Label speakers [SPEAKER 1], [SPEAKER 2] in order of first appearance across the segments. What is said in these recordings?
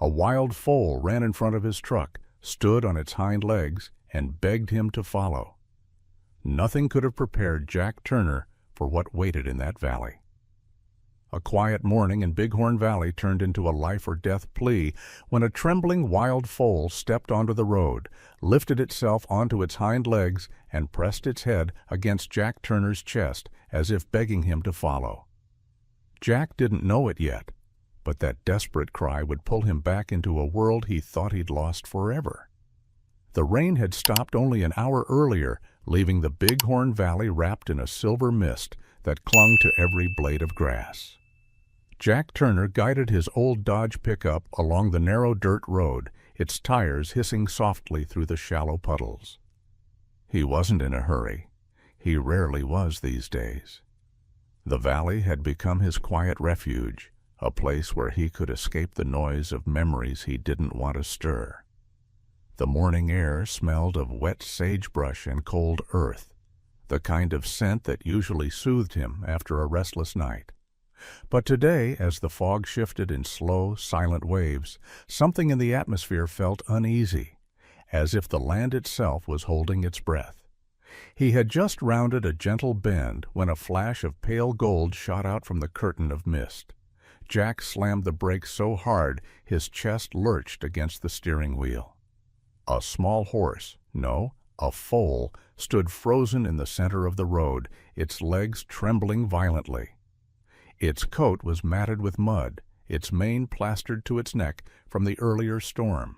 [SPEAKER 1] A wild foal ran in front of his truck, stood on its hind legs, and begged him to follow. Nothing could have prepared Jack Turner for what waited in that valley. A quiet morning in Bighorn Valley turned into a life-or-death plea when a trembling wild foal stepped onto the road, lifted itself onto its hind legs, and pressed its head against Jack Turner's chest as if begging him to follow. Jack didn't know it yet, but that desperate cry would pull him back into a world he thought he'd lost forever. The rain had stopped only an hour earlier, leaving the Bighorn Valley wrapped in a silver mist that clung to every blade of grass. Jack Turner guided his old Dodge pickup along the narrow dirt road, its tires hissing softly through the shallow puddles. He wasn't in a hurry. He rarely was these days. The valley had become his quiet refuge, a place where he could escape the noise of memories he didn't want to stir. The morning air smelled of wet sagebrush and cold earth, the kind of scent that usually soothed him after a restless night. But today, as the fog shifted in slow, silent waves, something in the atmosphere felt uneasy, as if the land itself was holding its breath. He had just rounded a gentle bend when a flash of pale gold shot out from the curtain of mist. Jack slammed the brakes so hard his chest lurched against the steering wheel. A small horse, no, a foal, stood frozen in the center of the road, its legs trembling violently. Its coat was matted with mud, its mane plastered to its neck from the earlier storm.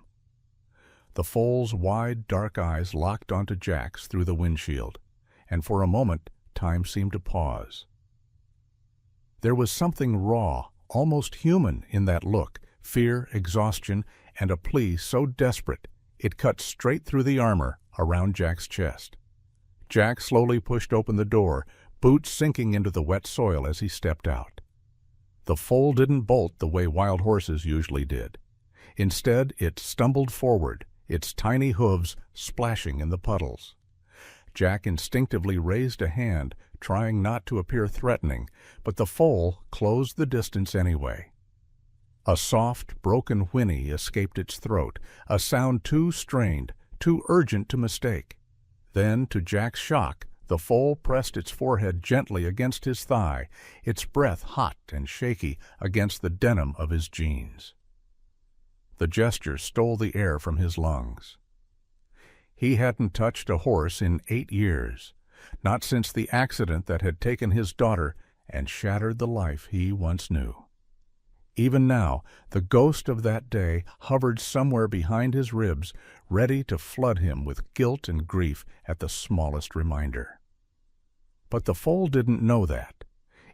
[SPEAKER 1] The foal's wide, dark eyes locked onto Jack's through the windshield, and for a moment time seemed to pause. There was something raw, almost human in that look, fear, exhaustion, and a plea so desperate it cut straight through the armor around Jack's chest. Jack slowly pushed open the door, boots sinking into the wet soil as he stepped out. The foal didn't bolt the way wild horses usually did. Instead, it stumbled forward, its tiny hooves splashing in the puddles. Jack instinctively raised a hand, trying not to appear threatening, but the foal closed the distance anyway. A soft, broken whinny escaped its throat, a sound too strained, too urgent to mistake. Then, to Jack's shock, the foal pressed its forehead gently against his thigh, its breath hot and shaky against the denim of his jeans. The gesture stole the air from his lungs. He hadn't touched a horse in 8 years, not since the accident that had taken his daughter and shattered the life he once knew. Even now, the ghost of that day hovered somewhere behind his ribs, ready to flood him with guilt and grief at the smallest reminder. But the foal didn't know that.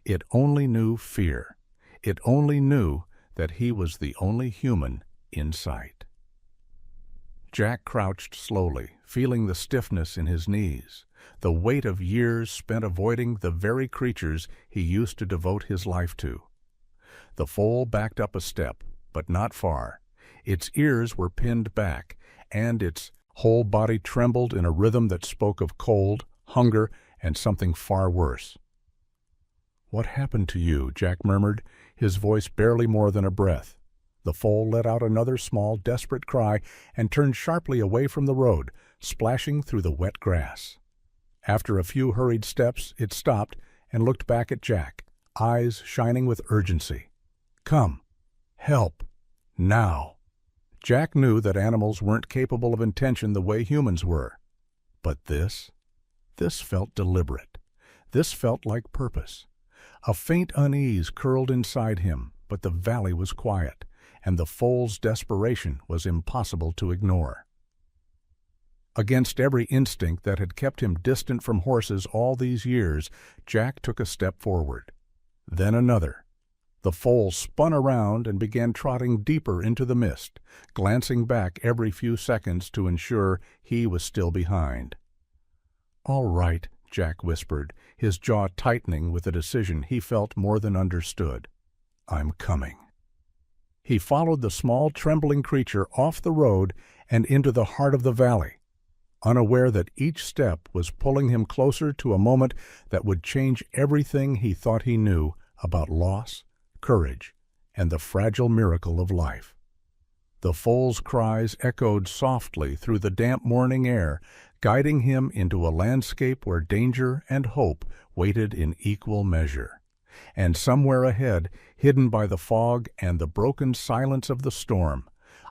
[SPEAKER 1] It only knew fear. It only knew that he was the only human in sight. Jack crouched slowly, feeling the stiffness in his knees, the weight of years spent avoiding the very creatures he used to devote his life to. The foal backed up a step, but not far. Its ears were pinned back, and its whole body trembled in a rhythm that spoke of cold, hunger, and something far worse. "What happened to you?" Jack murmured, his voice barely more than a breath. The foal let out another small, desperate cry and turned sharply away from the road, splashing through the wet grass. After a few hurried steps, it stopped and looked back at Jack, eyes shining with urgency. "Come. Help. Now." Jack knew that animals weren't capable of intention the way humans were. But this felt deliberate. This felt like purpose. A faint unease curled inside him, but the valley was quiet, and the foal's desperation was impossible to ignore. Against every instinct that had kept him distant from horses all these years, Jack took a step forward. Then another. The foal spun around and began trotting deeper into the mist, glancing back every few seconds to ensure he was still behind. "All right," Jack whispered, his jaw tightening with a decision he felt more than understood. "I'm coming." He followed the small, trembling creature off the road and into the heart of the valley, unaware that each step was pulling him closer to a moment that would change everything he thought he knew about loss, courage, and the fragile miracle of life. The foal's cries echoed softly through the damp morning air, guiding him into a landscape where danger and hope waited in equal measure. And somewhere ahead, hidden by the fog and the broken silence of the storm,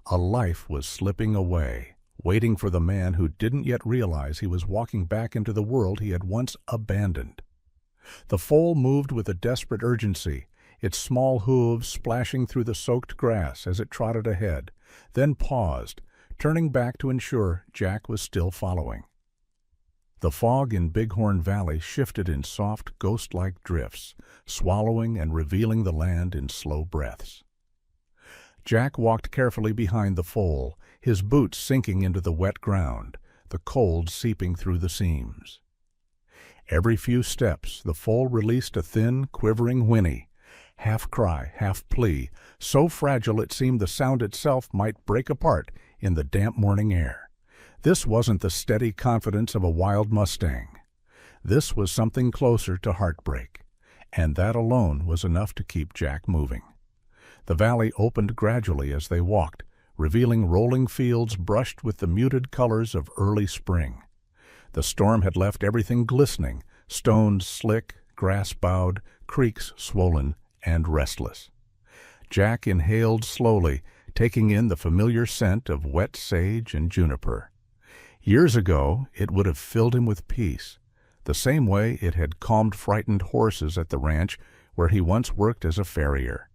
[SPEAKER 1] a life was slipping away, waiting for the man who didn't yet realize he was walking back into the world he had once abandoned. The foal moved with a desperate urgency, its small hooves splashing through the soaked grass as it trotted ahead, then paused, turning back to ensure Jack was still following. The fog in Bighorn Valley shifted in soft, ghost-like drifts, swallowing and revealing the land in slow breaths. Jack walked carefully behind the foal, his boots sinking into the wet ground, the cold seeping through the seams. Every few steps the foal released a thin, quivering whinny, half cry, half plea, so fragile it seemed the sound itself might break apart in the damp morning air. This wasn't the steady confidence of a wild mustang. This was something closer to heartbreak, and that alone was enough to keep Jack moving. The valley opened gradually as they walked, revealing rolling fields brushed with the muted colors of early spring. The storm had left everything glistening, stones slick, grass bowed, creeks swollen and restless. Jack inhaled slowly, taking in the familiar scent of wet sage and juniper. Years ago, it would have filled him with peace, the same way it had calmed frightened horses at the ranch where he once worked as a farrier.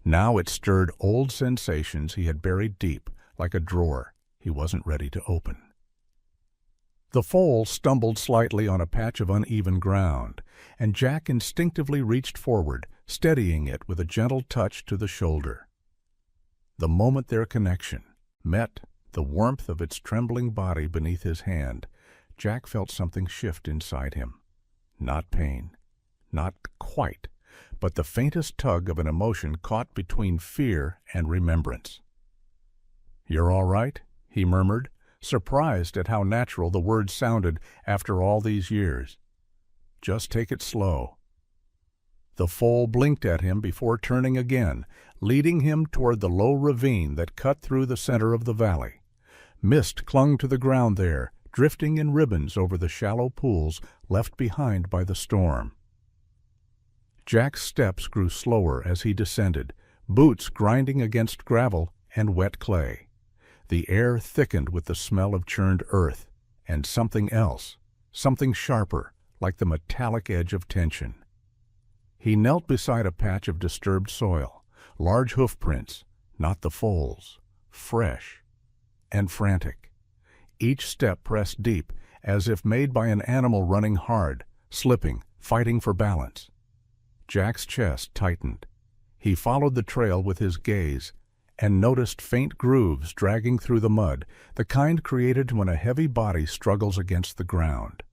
[SPEAKER 1] Now it stirred old sensations he had buried deep, like a drawer he wasn't ready to open. The foal stumbled slightly on a patch of uneven ground, and Jack instinctively reached forward, steadying it with a gentle touch to the shoulder. The moment their connection met the warmth of its trembling body beneath his hand, Jack felt something shift inside him. Not pain, not quite, but the faintest tug of an emotion caught between fear and remembrance. "You're all right?" he murmured, surprised at how natural the words sounded after all these years. "Just take it slow." The foal blinked at him before turning again, leading him toward the low ravine that cut through the center of the valley. Mist clung to the ground there, drifting in ribbons over the shallow pools left behind by the storm. Jack's steps grew slower as he descended, boots grinding against gravel and wet clay. The air thickened with the smell of churned earth, and something else, something sharper, like the metallic edge of tension. He knelt beside a patch of disturbed soil, large hoofprints, not the foal's, fresh and frantic. Each step pressed deep, as if made by an animal running hard, slipping, fighting for balance. Jack's chest tightened. He followed the trail with his gaze and noticed faint grooves dragging through the mud, the kind created when a heavy body struggles against the ground.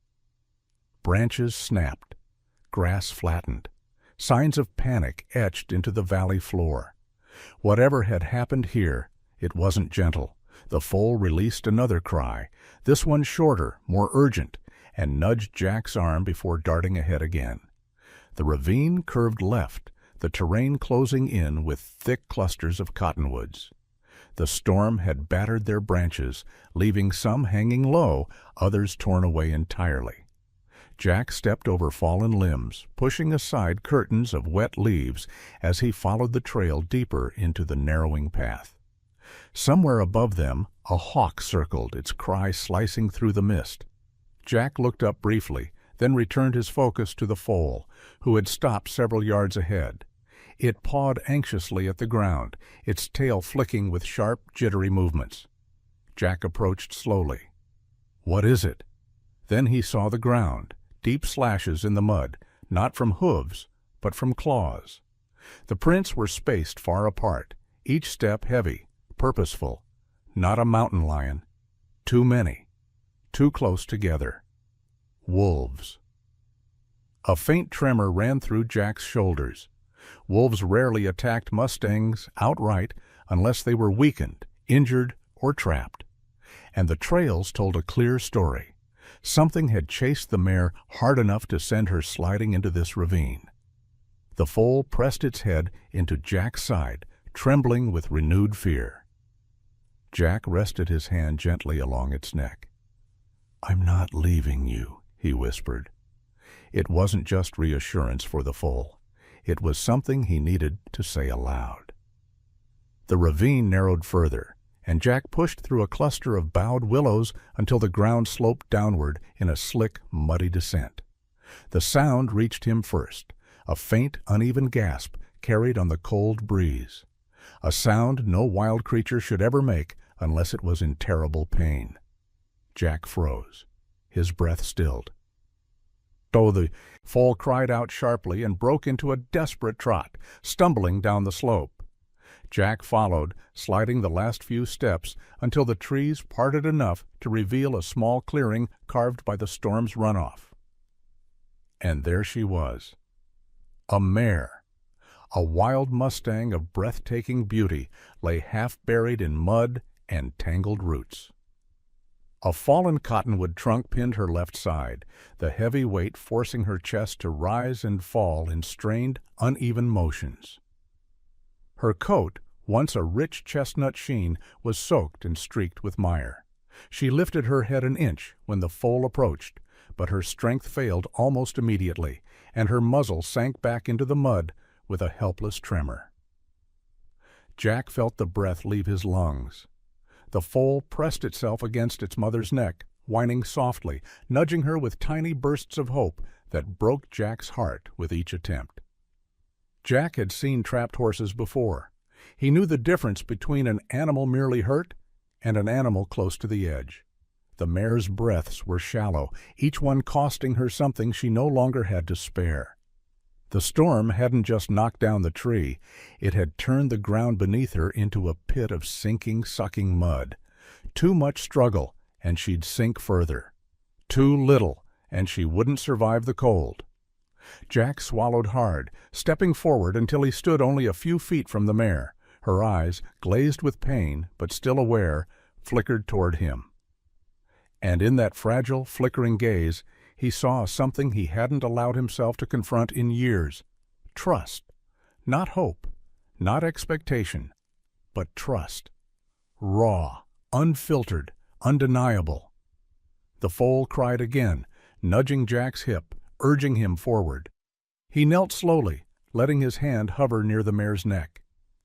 [SPEAKER 1] Branches snapped, grass flattened, signs of panic etched into the valley floor. Whatever had happened here, it wasn't gentle. The foal released another cry, this one shorter, more urgent, and nudged Jack's arm before darting ahead again. The ravine curved left, the terrain closing in with thick clusters of cottonwoods. The storm had battered their branches, leaving some hanging low, others torn away entirely. Jack stepped over fallen limbs, pushing aside curtains of wet leaves as he followed the trail deeper into the narrowing path. Somewhere above them, a hawk circled, its cry slicing through the mist. Jack looked up briefly, then returned his focus to the foal, who had stopped several yards ahead. It pawed anxiously at the ground, its tail flicking with sharp, jittery movements. Jack approached slowly. "What is it?" Then he saw the ground, deep slashes in the mud, not from hooves, but from claws. The prints were spaced far apart, each step heavy, purposeful. Not a mountain lion. Too many. Too close together. Wolves. A faint tremor ran through Jack's shoulders. Wolves rarely attacked mustangs outright unless they were weakened, injured, or trapped. And the trails told a clear story. Something had chased the mare hard enough to send her sliding into this ravine. The foal pressed its head into Jack's side, trembling with renewed fear. Jack rested his hand gently along its neck. "I'm not leaving you," he whispered. It wasn't just reassurance for the foal. It was something he needed to say aloud. The ravine narrowed further, and Jack pushed through a cluster of bowed willows until the ground sloped downward in a slick, muddy descent. The sound reached him first, a faint, uneven gasp carried on the cold breeze, a sound no wild creature should ever make unless it was in terrible pain. Jack froze. His breath stilled. The foal cried out sharply and broke into a desperate trot, stumbling down the slope. Jack followed, sliding the last few steps until the trees parted enough to reveal a small clearing carved by the storm's runoff. And there she was. A mare. A wild mustang of breathtaking beauty lay half buried in mud and tangled roots. A fallen cottonwood trunk pinned her left side, the heavy weight forcing her chest to rise and fall in strained, uneven motions. Her coat, once a rich chestnut sheen, was soaked and streaked with mire. She lifted her head an inch when the foal approached, but her strength failed almost immediately, and her muzzle sank back into the mud with a helpless tremor. Jack felt the breath leave his lungs. The foal pressed itself against its mother's neck, whining softly, nudging her with tiny bursts of hope that broke Jack's heart with each attempt. Jack had seen trapped horses before. He knew the difference between an animal merely hurt and an animal close to the edge. The mare's breaths were shallow, each one costing her something she no longer had to spare. The storm hadn't just knocked down the tree, it had turned the ground beneath her into a pit of sinking, sucking mud. Too much struggle, and she'd sink further. Too little, and she wouldn't survive the cold. Jack swallowed hard, stepping forward until he stood only a few feet from the mare. Her eyes, glazed with pain but still aware, flickered toward him. And in that fragile, flickering gaze, he saw something he hadn't allowed himself to confront in years. Trust. Not hope, not expectation, but trust. Raw, unfiltered, undeniable. The foal cried again, nudging Jack's hip, urging him forward. He knelt slowly, letting his hand hover near the mare's neck.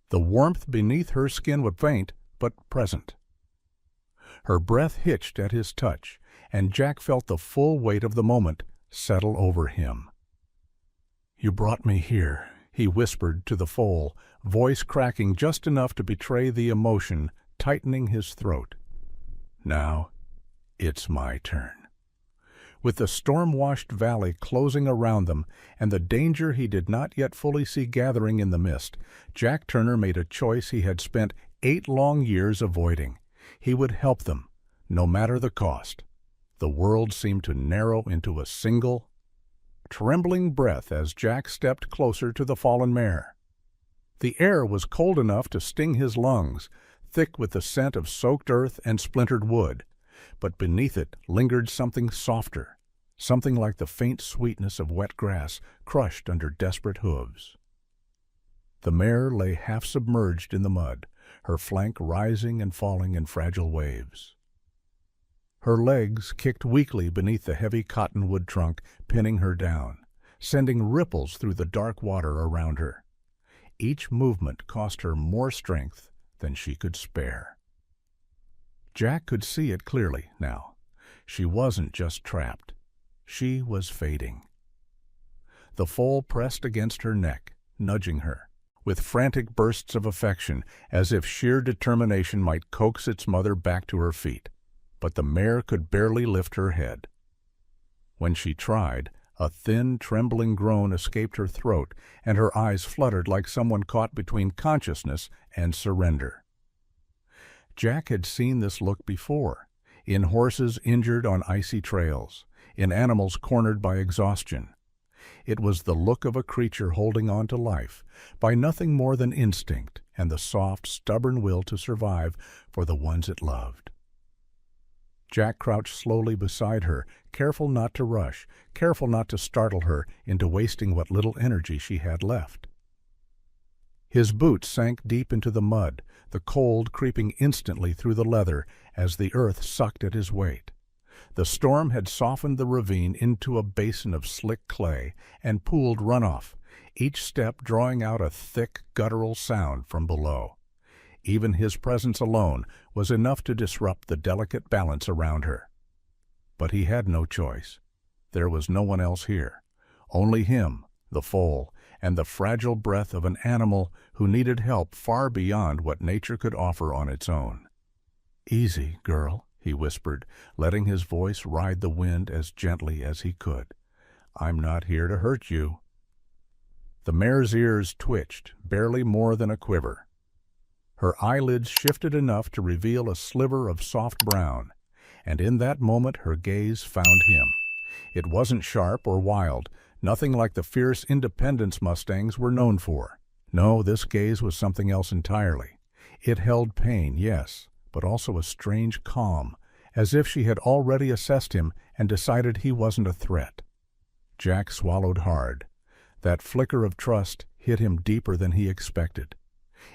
[SPEAKER 1] The warmth beneath her skin was faint, but present. Her breath hitched at his touch, and Jack felt the full weight of the moment settle over him. "You brought me here," he whispered to the foal, voice cracking just enough to betray the emotion tightening his throat. "Now, it's my turn." With the storm-washed valley closing around them and the danger he did not yet fully see gathering in the mist, Jack Turner made a choice he had spent 8 long years avoiding. He would help them, no matter the cost. The world seemed to narrow into a single, trembling breath as Jack stepped closer to the fallen mare. The air was cold enough to sting his lungs, thick with the scent of soaked earth and splintered wood, but beneath it lingered something softer, something like the faint sweetness of wet grass crushed under desperate hooves. The mare lay half submerged in the mud, her flank rising and falling in fragile waves. Her legs kicked weakly beneath the heavy cottonwood trunk, pinning her down, sending ripples through the dark water around her. Each movement cost her more strength than she could spare. Jack could see it clearly now. She wasn't just trapped. She was fading. The foal pressed against her neck, nudging her, with frantic bursts of affection, as if sheer determination might coax its mother back to her feet. But the mare could barely lift her head. When she tried, a thin, trembling groan escaped her throat, and her eyes fluttered like someone caught between consciousness and surrender. Jack had seen this look before, in horses injured on icy trails, in animals cornered by exhaustion. It was the look of a creature holding on to life, by nothing more than instinct and the soft, stubborn will to survive for the ones it loved. Jack crouched slowly beside her, careful not to rush, careful not to startle her into wasting what little energy she had left. His boots sank deep into the mud, the cold creeping instantly through the leather as the earth sucked at his weight. The storm had softened the ravine into a basin of slick clay and pooled runoff, each step drawing out a thick, guttural sound from below. Even his presence alone was enough to disrupt the delicate balance around her. But he had no choice. There was no one else here. Only him, the foal, and the fragile breath of an animal who needed help far beyond what nature could offer on its own. "Easy, girl," he whispered, letting his voice ride the wind as gently as he could. "I'm not here to hurt you." The mare's ears twitched, barely more than a quiver. Her eyelids shifted enough to reveal a sliver of soft brown, and in that moment her gaze found him. It wasn't sharp or wild, nothing like the fierce independence mustangs were known for. No, this gaze was something else entirely. It held pain, yes, but also a strange calm, as if she had already assessed him and decided he wasn't a threat. Jack swallowed hard. That flicker of trust hit him deeper than he expected.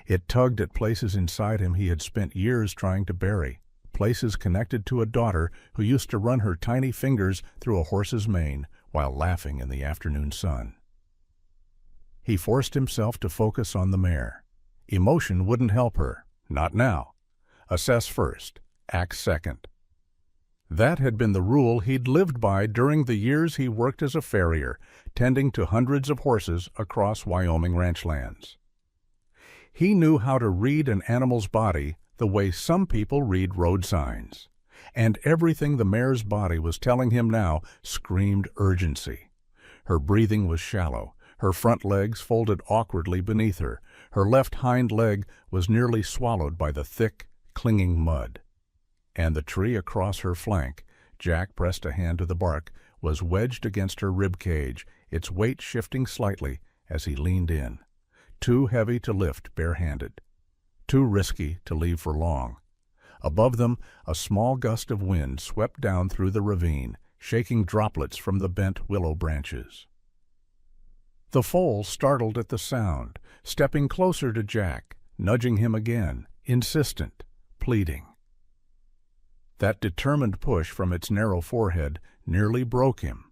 [SPEAKER 1] It tugged at places inside him he had spent years trying to bury, places connected to a daughter who used to run her tiny fingers through a horse's mane while laughing in the afternoon sun. He forced himself to focus on the mare. Emotion wouldn't help her, not now. Assess first, act second. That had been the rule he'd lived by during the years he worked as a farrier, tending to hundreds of horses across Wyoming ranchlands. He knew how to read an animal's body the way some people read road signs, and everything the mare's body was telling him now screamed urgency. Her breathing was shallow, her front legs folded awkwardly beneath her, her left hind leg was nearly swallowed by the thick, clinging mud. And the tree across her flank, Jack pressed a hand to the bark, was wedged against her rib cage, its weight shifting slightly as he leaned in. Too heavy to lift barehanded. Too risky to leave for long. Above them, a small gust of wind swept down through the ravine, shaking droplets from the bent willow branches. The foal startled at the sound, stepping closer to Jack, nudging him again, insistent, pleading. That determined push from its narrow forehead nearly broke him.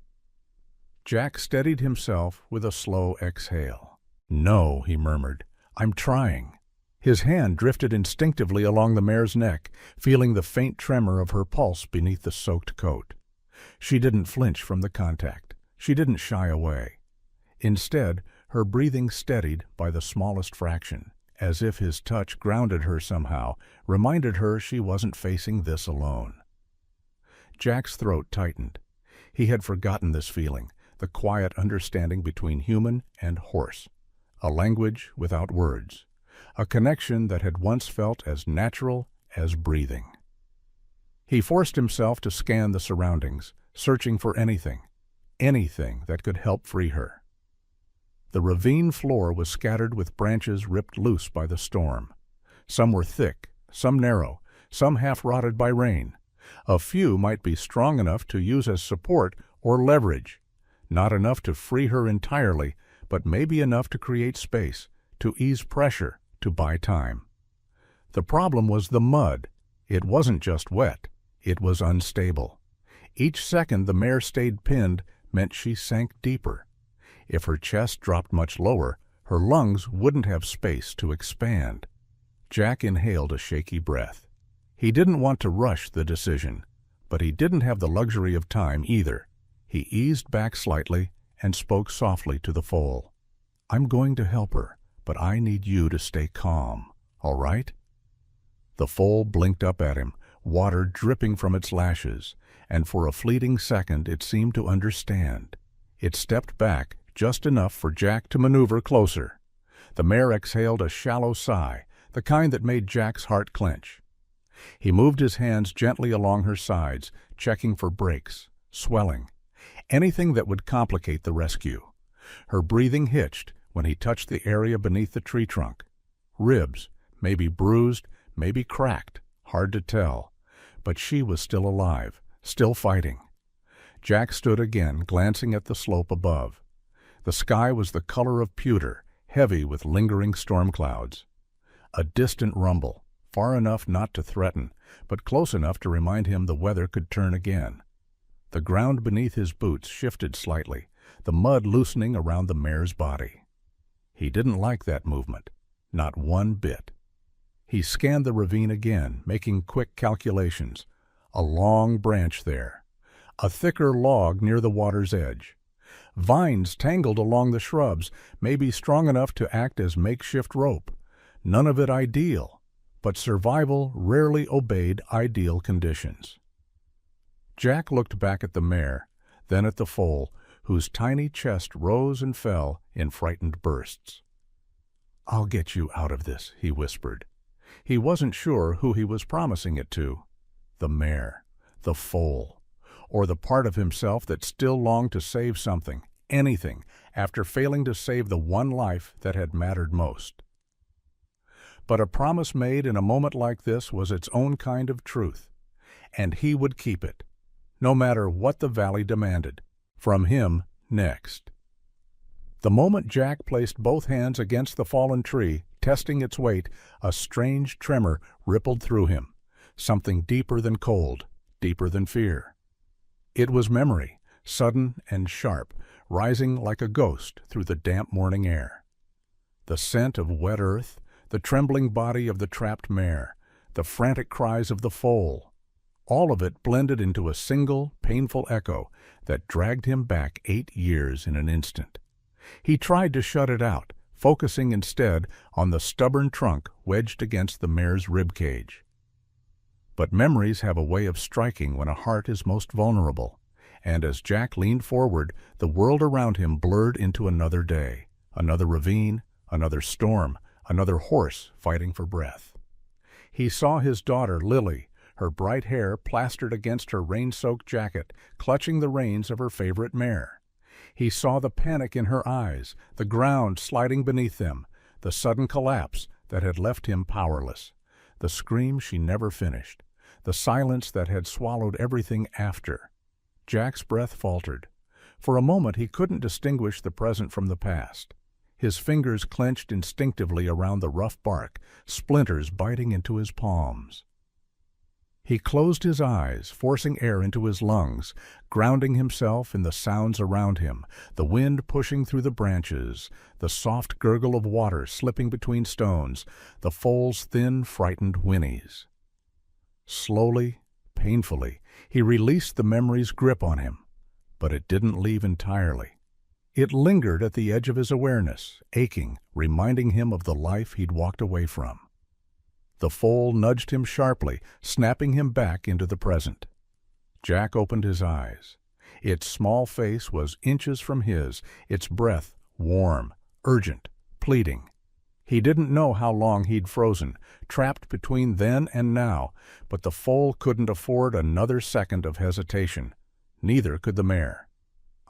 [SPEAKER 1] Jack steadied himself with a slow exhale. "No," he murmured, "I'm trying." His hand drifted instinctively along the mare's neck, feeling the faint tremor of her pulse beneath the soaked coat. She didn't flinch from the contact. She didn't shy away. Instead, her breathing steadied by the smallest fraction, as if his touch grounded her somehow, reminded her she wasn't facing this alone. Jack's throat tightened. He had forgotten this feeling, the quiet understanding between human and horse, a language without words, a connection that had once felt as natural as breathing. He forced himself to scan the surroundings, searching for anything that could help free her. The ravine floor was scattered with branches ripped loose by the storm. Some were thick, some narrow, some half-rotted by rain. A few might be strong enough to use as support or leverage, not enough to free her entirely, but maybe enough to create space, to ease pressure, to buy time. The problem was the mud. It wasn't just wet, it was unstable. Each second the mare stayed pinned meant she sank deeper. If her chest dropped much lower, her lungs wouldn't have space to expand. Jack inhaled a shaky breath. He didn't want to rush the decision, but he didn't have the luxury of time either. He eased back slightly and spoke softly to the foal. "I'm going to help her, but I need you to stay calm, all right?" The foal blinked up at him, water dripping from its lashes, and for a fleeting second it seemed to understand. It stepped back, just enough for Jack to maneuver closer. The mare exhaled a shallow sigh, the kind that made Jack's heart clench. He moved his hands gently along her sides, checking for breaks, swelling, anything that would complicate the rescue. Her breathing hitched when he touched the area beneath the tree trunk. Ribs, maybe bruised, maybe cracked, hard to tell, but she was still alive, still fighting. Jack stood again, glancing at the slope above. The sky was the color of pewter, heavy with lingering storm clouds. A distant rumble, far enough not to threaten, but close enough to remind him the weather could turn again. The ground beneath his boots shifted slightly, the mud loosening around the mare's body. He didn't like that movement, not one bit. He scanned the ravine again, making quick calculations. A long branch there. A thicker log near the water's edge. Vines tangled along the shrubs, maybe strong enough to act as makeshift rope. None of it ideal, but survival rarely obeyed ideal conditions. Jack looked back at the mare, then at the foal, whose tiny chest rose and fell in frightened bursts. "I'll get you out of this," he whispered. He wasn't sure who he was promising it to. The mare, the foal, or the part of himself that still longed to save something, anything, after failing to save the one life that had mattered most. But a promise made in a moment like this was its own kind of truth, and he would keep it, no matter what the valley demanded, from him next. The moment Jack placed both hands against the fallen tree, testing its weight, a strange tremor rippled through him, something deeper than cold, deeper than fear. It was memory, sudden and sharp, rising like a ghost through the damp morning air. The scent of wet earth, the trembling body of the trapped mare, the frantic cries of the foal, all of it blended into a single, painful echo that dragged him back 8 years in an instant. He tried to shut it out, focusing instead on the stubborn trunk wedged against the mare's ribcage. But memories have a way of striking when a heart is most vulnerable, and as Jack leaned forward, the world around him blurred into another day, another ravine, another storm, another horse fighting for breath. He saw his daughter, Lily, her bright hair plastered against her rain-soaked jacket, clutching the reins of her favorite mare. He saw the panic in her eyes, the ground sliding beneath them, the sudden collapse that had left him powerless, the scream she never finished, the silence that had swallowed everything after. Jack's breath faltered. For a moment he couldn't distinguish the present from the past. His fingers clenched instinctively around the rough bark, splinters biting into his palms. He closed his eyes, forcing air into his lungs, grounding himself in the sounds around him, the wind pushing through the branches, the soft gurgle of water slipping between stones, the foal's thin, frightened whinnies. Slowly, painfully, he released the memory's grip on him, but it didn't leave entirely. It lingered at the edge of his awareness, aching, reminding him of the life he'd walked away from. The foal nudged him sharply, snapping him back into the present. Jack opened his eyes. Its small face was inches from his, its breath warm, urgent, pleading. He didn't know how long he'd frozen, trapped between then and now, but the foal couldn't afford another second of hesitation. Neither could the mare.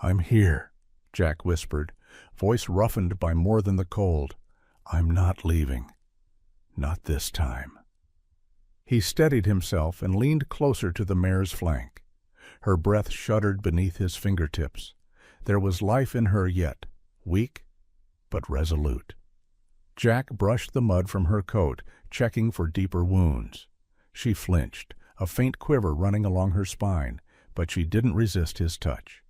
[SPEAKER 1] "I'm here," Jack whispered, voice roughened by more than the cold. "I'm not leaving. Not this time." He steadied himself and leaned closer to the mare's flank. Her breath shuddered beneath his fingertips. There was life in her yet, weak but resolute. Jack brushed the mud from her coat, checking for deeper wounds. She flinched, a faint quiver running along her spine, but she didn't resist his touch.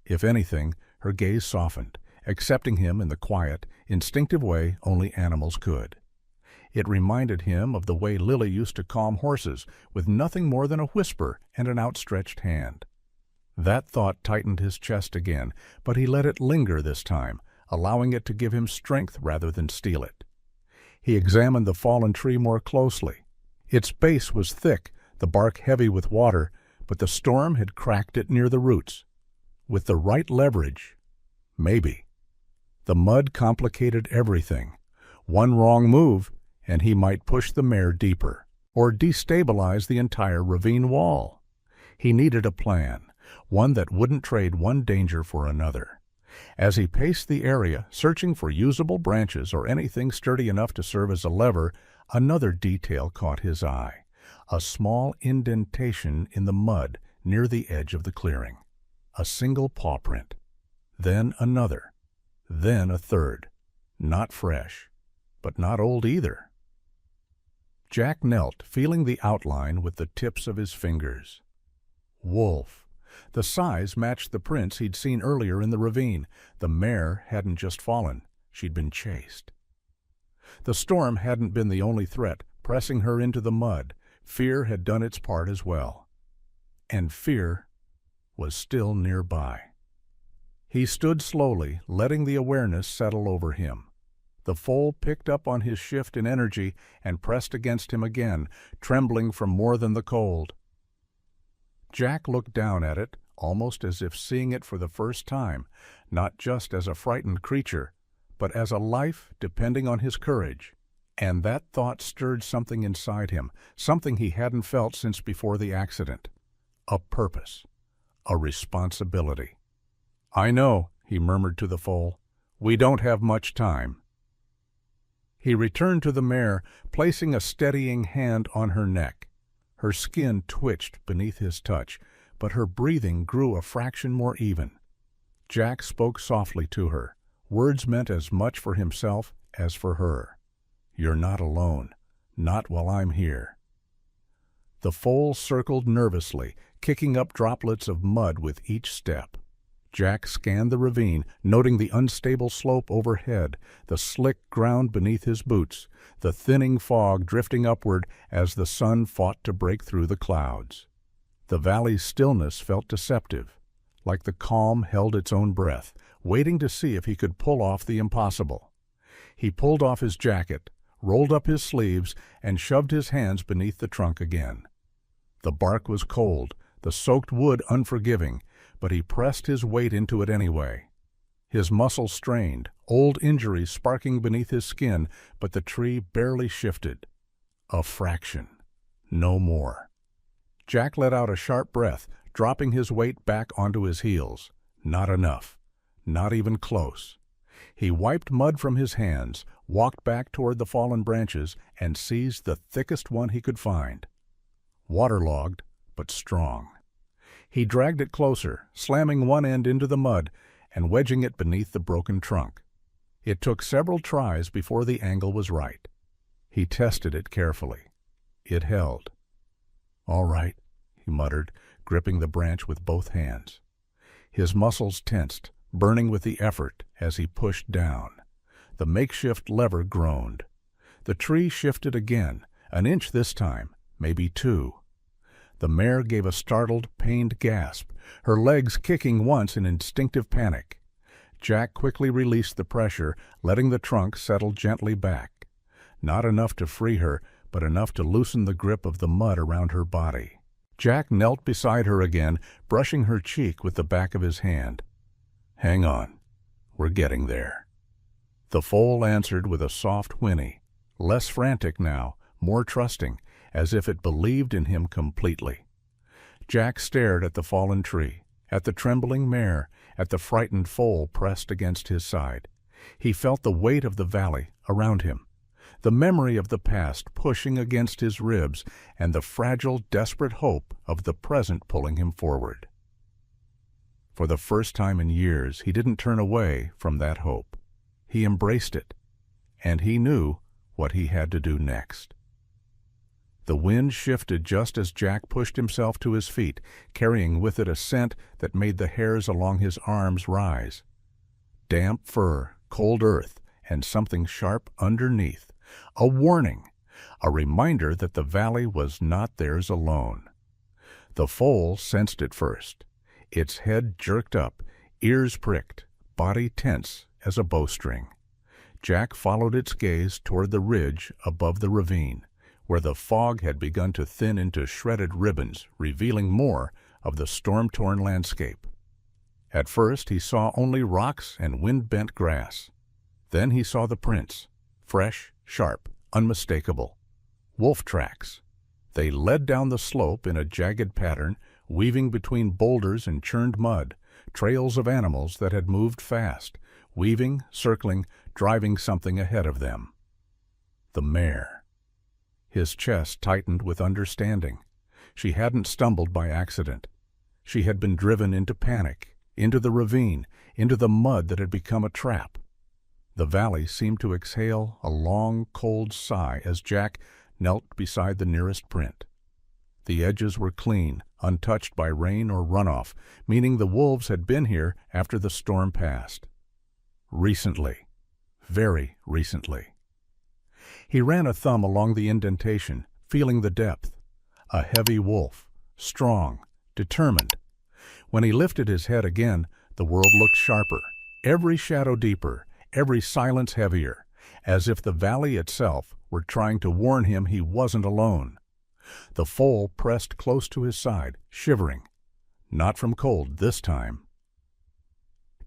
[SPEAKER 1] If anything, her gaze softened, accepting him in the quiet, instinctive way only animals could. It reminded him of the way Lily used to calm horses, with nothing more than a whisper and an outstretched hand. That thought tightened his chest again, but he let it linger this time, allowing it to give him strength rather than steal it. He examined the fallen tree more closely. Its base was thick, the bark heavy with water, but the storm had cracked it near the roots. With the right leverage, maybe. The mud complicated everything. One wrong move, and he might push the mare deeper, or destabilize the entire ravine wall. He needed a plan, one that wouldn't trade one danger for another. As he paced the area, searching for usable branches or anything sturdy enough to serve as a lever, another detail caught his eye, a small indentation in the mud near the edge of the clearing. A single paw print. Then another. Then a third. Not fresh, but not old either. Jack knelt, feeling the outline with the tips of his fingers. Wolf. The size matched the prints he'd seen earlier in the ravine. The mare hadn't just fallen, she'd been chased. The storm hadn't been the only threat, pressing her into the mud. Fear had done its part as well. And fear was still nearby. He stood slowly, letting the awareness settle over him. The foal picked up on his shift in energy and pressed against him again, trembling from more than the cold. Jack looked down at it, almost as if seeing it for the first time, not just as a frightened creature, but as a life depending on his courage. And that thought stirred something inside him, something he hadn't felt since before the accident. A purpose. A responsibility. "I know," he murmured to the foal. "We don't have much time." He returned to the mare, placing a steadying hand on her neck. Her skin twitched beneath his touch, but her breathing grew a fraction more even. Jack spoke softly to her. Words meant as much for himself as for her. "You're not alone. Not while I'm here." The foal circled nervously, kicking up droplets of mud with each step. Jack scanned the ravine, noting the unstable slope overhead, the slick ground beneath his boots, the thinning fog drifting upward as the sun fought to break through the clouds. The valley's stillness felt deceptive, like the calm held its own breath, waiting to see if he could pull off the impossible. He pulled off his jacket, rolled up his sleeves, and shoved his hands beneath the trunk again. The bark was cold, the soaked wood unforgiving, but he pressed his weight into it anyway. His muscles strained, old injuries sparking beneath his skin, but the tree barely shifted. A fraction. No more. Jack let out a sharp breath, dropping his weight back onto his heels. Not enough. Not even close. He wiped mud from his hands, walked back toward the fallen branches, and seized the thickest one he could find. Waterlogged, but strong. He dragged it closer, slamming one end into the mud and wedging it beneath the broken trunk. It took several tries before the angle was right. He tested it carefully. It held. "All right," he muttered, gripping the branch with both hands. His muscles tensed, burning with the effort as he pushed down. The makeshift lever groaned. The tree shifted again, an inch this time, maybe 2. The mare gave a startled, pained gasp, her legs kicking once in instinctive panic. Jack quickly released the pressure, letting the trunk settle gently back. Not enough to free her, but enough to loosen the grip of the mud around her body. Jack knelt beside her again, brushing her cheek with the back of his hand. "Hang on. We're getting there." The foal answered with a soft whinny, less frantic now, more trusting, as if it believed in him completely. Jack stared at the fallen tree, at the trembling mare, at the frightened foal pressed against his side. He felt the weight of the valley around him, the memory of the past pushing against his ribs, and the fragile, desperate hope of the present pulling him forward. For the first time in years, he didn't turn away from that hope. He embraced it, and he knew what he had to do next. The wind shifted just as Jack pushed himself to his feet, carrying with it a scent that made the hairs along his arms rise. Damp fur, cold earth, and something sharp underneath. A warning, a reminder that the valley was not theirs alone. The foal sensed it first. Its head jerked up, ears pricked, body tense as a bowstring. Jack followed its gaze toward the ridge above the ravine, where the fog had begun to thin into shredded ribbons, revealing more of the storm-torn landscape. At first he saw only rocks and wind-bent grass. Then he saw the prints, fresh, sharp, unmistakable. Wolf tracks. They led down the slope in a jagged pattern, weaving between boulders and churned mud, trails of animals that had moved fast, weaving, circling, driving something ahead of them. The mare. His chest tightened with understanding. She hadn't stumbled by accident. She had been driven into panic, into the ravine, into the mud that had become a trap. The valley seemed to exhale a long, cold sigh as Jack, knelt beside the nearest print. The edges were clean, untouched by rain or runoff, meaning the wolves had been here after the storm passed. Recently. Very recently. He ran a thumb along the indentation, feeling the depth. A heavy wolf, strong, determined. When he lifted his head again, the world looked sharper, every shadow deeper, every silence heavier, as if the valley itself were trying to warn him he wasn't alone. The foal pressed close to his side, shivering. Not from cold this time.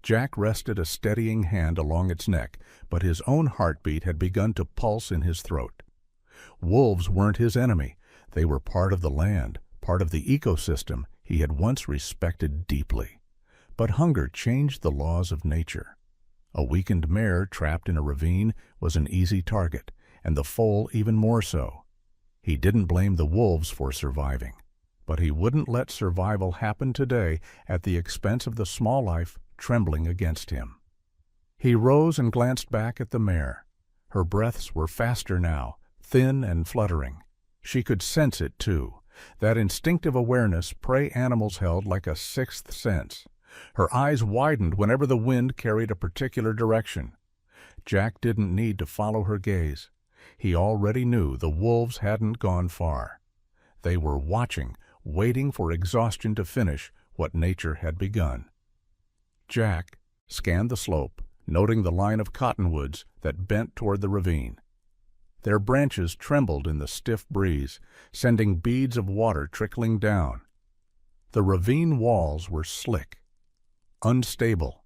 [SPEAKER 1] Jack rested a steadying hand along its neck, but his own heartbeat had begun to pulse in his throat. Wolves weren't his enemy. They were part of the land, part of the ecosystem he had once respected deeply. But hunger changed the laws of nature. A weakened mare trapped in a ravine was an easy target, and the foal even more so. He didn't blame the wolves for surviving, but he wouldn't let survival happen today at the expense of the small life trembling against him. He rose and glanced back at the mare. Her breaths were faster now, thin and fluttering. She could sense it, too, that instinctive awareness prey animals held like a sixth sense. Her eyes widened whenever the wind carried a particular direction. Jack didn't need to follow her gaze. He already knew the wolves hadn't gone far. They were watching, waiting for exhaustion to finish what nature had begun. Jack scanned the slope, noting the line of cottonwoods that bent toward the ravine. Their branches trembled in the stiff breeze, sending beads of water trickling down. The ravine walls were slick, unstable,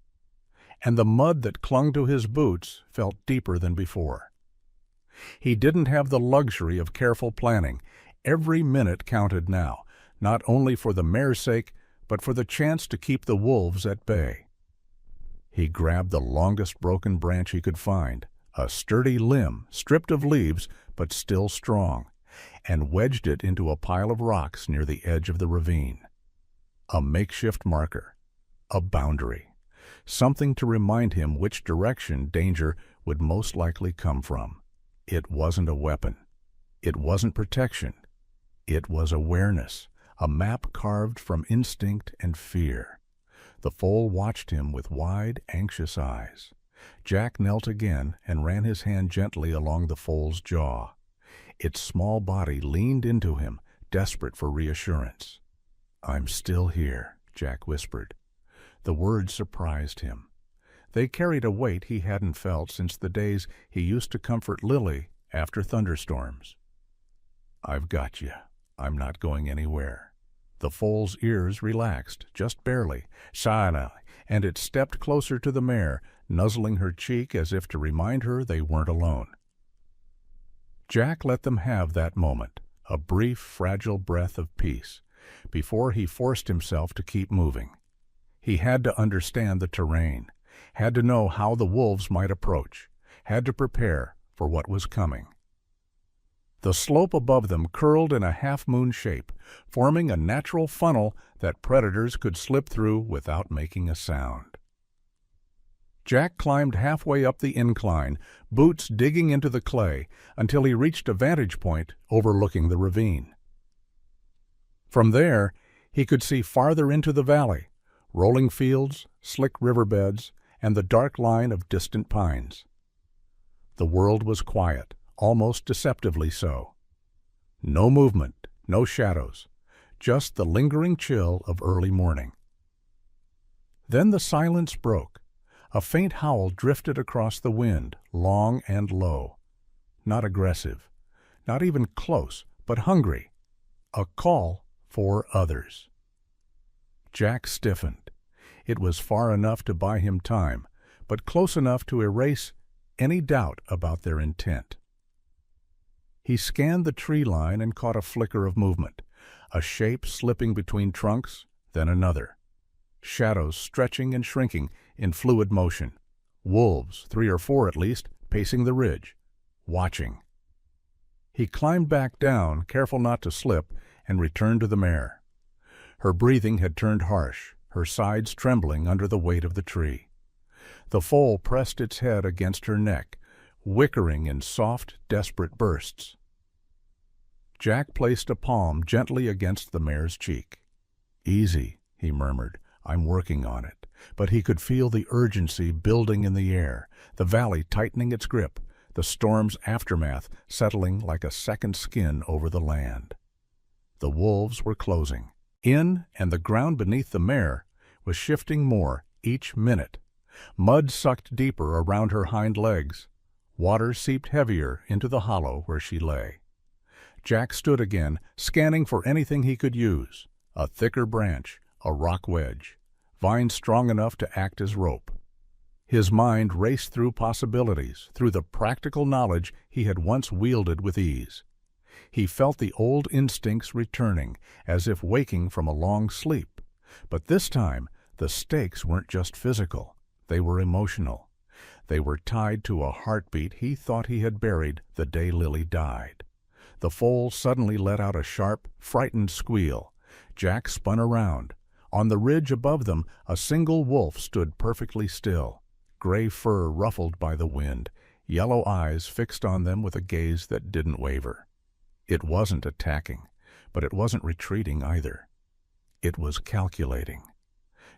[SPEAKER 1] and the mud that clung to his boots felt deeper than before. He didn't have the luxury of careful planning. Every minute counted now, not only for the mare's sake, but for the chance to keep the wolves at bay. He grabbed the longest broken branch he could find, a sturdy limb stripped of leaves but still strong, and wedged it into a pile of rocks near the edge of the ravine. A makeshift marker, a boundary, something to remind him which direction danger would most likely come from. It wasn't a weapon. It wasn't protection. It was awareness, a map carved from instinct and fear. The foal watched him with wide, anxious eyes. Jack knelt again and ran his hand gently along the foal's jaw. Its small body leaned into him, desperate for reassurance. "I'm still here," Jack whispered. The words surprised him. They carried a weight he hadn't felt since the days he used to comfort Lily after thunderstorms. "I've got you. I'm not going anywhere." The foal's ears relaxed, just barely, silently, and it stepped closer to the mare, nuzzling her cheek as if to remind her they weren't alone. Jack let them have that moment, a brief, fragile breath of peace, before he forced himself to keep moving. He had to understand the terrain, had to know how the wolves might approach, had to prepare for what was coming. The slope above them curled in a half-moon shape, forming a natural funnel that predators could slip through without making a sound. Jack climbed halfway up the incline, boots digging into the clay, until he reached a vantage point overlooking the ravine. From there, he could see farther into the valley, rolling fields, slick riverbeds, and the dark line of distant pines. The world was quiet, almost deceptively so. No movement, no shadows, just the lingering chill of early morning. Then the silence broke. A faint howl drifted across the wind, long and low. Not aggressive, not even close, but hungry. A call for others. Jack stiffened. It was far enough to buy him time, but close enough to erase any doubt about their intent. He scanned the tree line and caught a flicker of movement, a shape slipping between trunks, then another. Shadows stretching and shrinking in fluid motion. Wolves, 3 or 4 at least, pacing the ridge, watching. He climbed back down, careful not to slip, and returned to the mare. Her breathing had turned harsh, her sides trembling under the weight of the tree. The foal pressed its head against her neck, whickering in soft, desperate bursts. Jack placed a palm gently against the mare's cheek. "Easy," he murmured. "I'm working on it." But he could feel the urgency building in the air, the valley tightening its grip, the storm's aftermath settling like a second skin over the land. The wolves were closing in, and the ground beneath the mare was shifting more each minute. Mud sucked deeper around her hind legs. Water seeped heavier into the hollow where she lay. Jack stood again, scanning for anything he could use: a thicker branch, a rock wedge, vines strong enough to act as rope. His mind raced through possibilities, through the practical knowledge he had once wielded with ease. He felt the old instincts returning, as if waking from a long sleep. But this time, the stakes weren't just physical. They were emotional. They were tied to a heartbeat he thought he had buried the day Lily died. The foal suddenly let out a sharp, frightened squeal. Jack spun around. On the ridge above them, a single wolf stood perfectly still, gray fur ruffled by the wind, yellow eyes fixed on them with a gaze that didn't waver. It wasn't attacking, but it wasn't retreating either. It was calculating.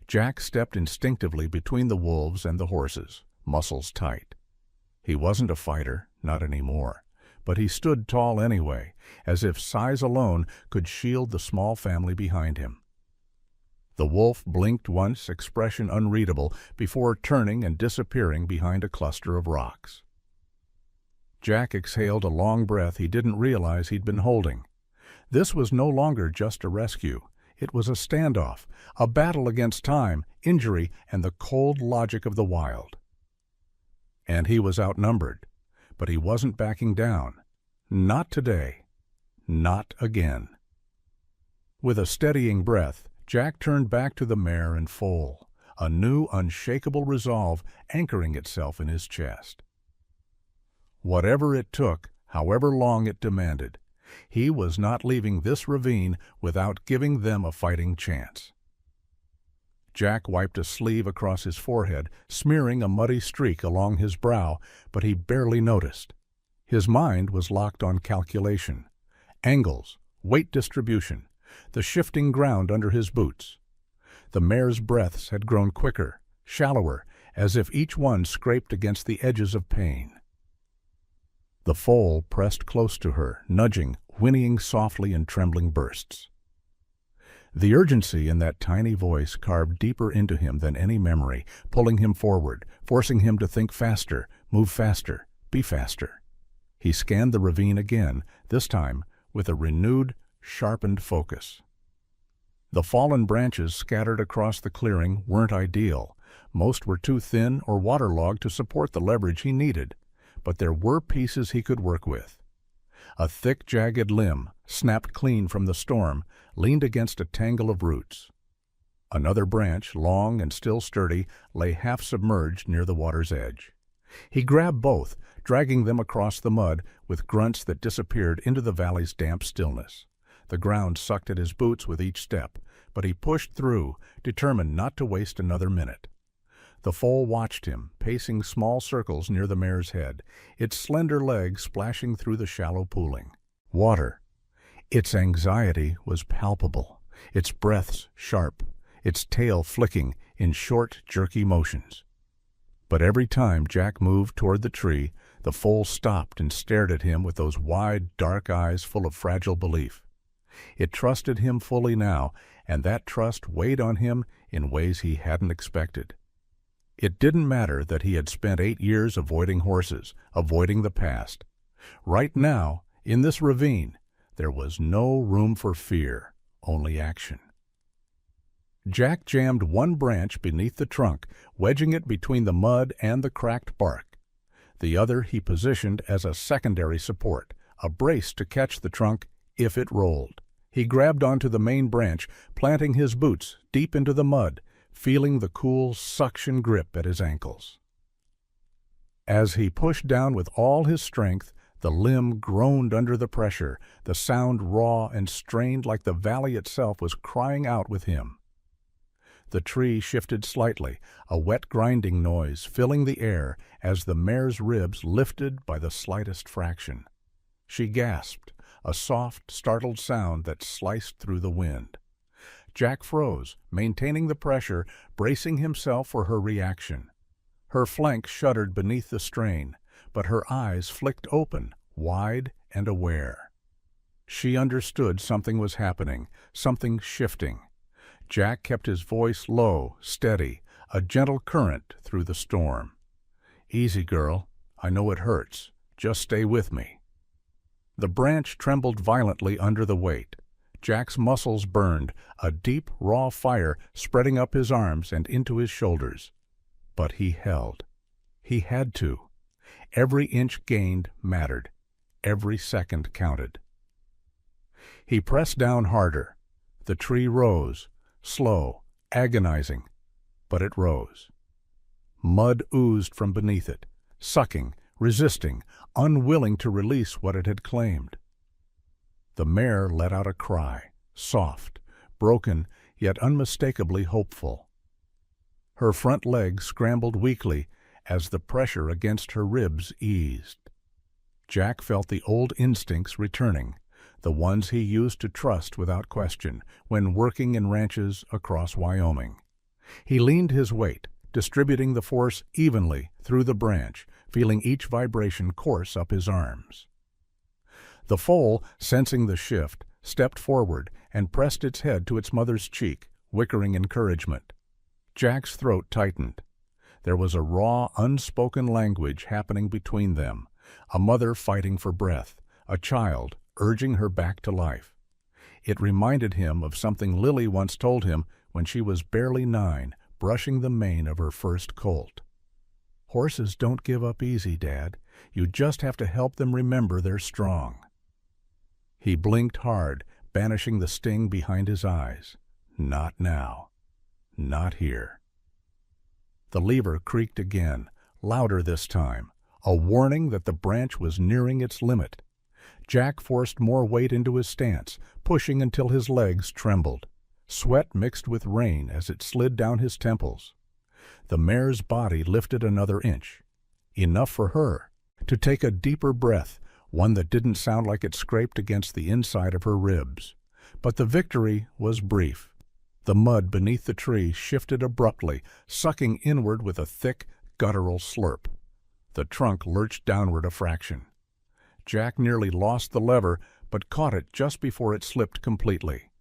[SPEAKER 1] Jack stepped instinctively between the wolves and the horses, muscles tight. He wasn't a fighter, not anymore, but he stood tall anyway, as if size alone could shield the small family behind him. The wolf blinked once, expression unreadable, before turning and disappearing behind a cluster of rocks. Jack exhaled a long breath he didn't realize he'd been holding. This was no longer just a rescue. It was a standoff, a battle against time, injury, and the cold logic of the wild. And he was outnumbered, but he wasn't backing down. Not today. Not again. With a steadying breath, Jack turned back to the mare and foal, a new, unshakable resolve anchoring itself in his chest. Whatever it took, however long it demanded, he was not leaving this ravine without giving them a fighting chance. Jack wiped a sleeve across his forehead, smearing a muddy streak along his brow, but he barely noticed. His mind was locked on calculation, angles, weight distribution, the shifting ground under his boots. The mare's breaths had grown quicker, shallower, as if each one scraped against the edges of pain. The foal pressed close to her, nudging, whinnying softly in trembling bursts. The urgency in that tiny voice carved deeper into him than any memory, pulling him forward, forcing him to think faster, move faster, be faster. He scanned the ravine again, this time with a renewed, sharpened focus. The fallen branches scattered across the clearing weren't ideal. Most were too thin or waterlogged to support the leverage he needed, but there were pieces he could work with. A thick, jagged limb, snapped clean from the storm, leaned against a tangle of roots. Another branch, long and still sturdy, lay half submerged near the water's edge. He grabbed both, dragging them across the mud with grunts that disappeared into the valley's damp stillness. The ground sucked at his boots with each step, but he pushed through, determined not to waste another minute. The foal watched him, pacing small circles near the mare's head, its slender legs splashing through the shallow pooling. Water. Its anxiety was palpable, its breaths sharp, its tail flicking in short, jerky motions. But every time Jack moved toward the tree, the foal stopped and stared at him with those wide, dark eyes full of fragile belief. It trusted him fully now, and that trust weighed on him in ways he hadn't expected. It didn't matter that he had spent 8 years avoiding horses, avoiding the past. Right now, in this ravine, there was no room for fear, only action. Jack jammed one branch beneath the trunk, wedging it between the mud and the cracked bark. The other he positioned as a secondary support, a brace to catch the trunk if it rolled. He grabbed onto the main branch, planting his boots deep into the mud, feeling the cool suction grip at his ankles. As he pushed down with all his strength, the limb groaned under the pressure, the sound raw and strained like the valley itself was crying out with him. The tree shifted slightly, a wet grinding noise filling the air as the mare's ribs lifted by the slightest fraction. She gasped, a soft, startled sound that sliced through the wind. Jack froze, maintaining the pressure, bracing himself for her reaction. Her flank shuddered beneath the strain, but her eyes flicked open, wide and aware. She understood something was happening, something shifting. Jack kept his voice low, steady, a gentle current through the storm. "Easy, girl. I know it hurts. Just stay with me." The branch trembled violently under the weight. Jack's muscles burned, a deep, raw fire spreading up his arms and into his shoulders. But he held. He had to. Every inch gained mattered. Every second counted. He pressed down harder. The tree rose, slow, agonizing, but it rose. Mud oozed from beneath it, sucking, resisting, unwilling to release what it had claimed. The mare let out a cry, soft, broken, yet unmistakably hopeful. Her front legs scrambled weakly as the pressure against her ribs eased. Jack felt the old instincts returning, the ones he used to trust without question when working in ranches across Wyoming. He leaned his weight, distributing the force evenly through the branch, feeling each vibration course up his arms. The foal, sensing the shift, stepped forward and pressed its head to its mother's cheek, whickering encouragement. Jack's throat tightened. There was a raw, unspoken language happening between them, a mother fighting for breath, a child urging her back to life. It reminded him of something Lily once told him when she was barely 9, brushing the mane of her first colt. "Horses don't give up easy, Dad. You just have to help them remember they're strong." He blinked hard, banishing the sting behind his eyes. Not now. Not here. The lever creaked again, louder this time, a warning that the branch was nearing its limit. Jack forced more weight into his stance, pushing until his legs trembled. Sweat mixed with rain as it slid down his temples. The mare's body lifted another inch. Enough for her to take a deeper breath, one that didn't sound like it scraped against the inside of her ribs. But the victory was brief. The mud beneath the tree shifted abruptly, sucking inward with a thick, guttural slurp. The trunk lurched downward a fraction. Jack nearly lost the lever, but caught it just before it slipped completely.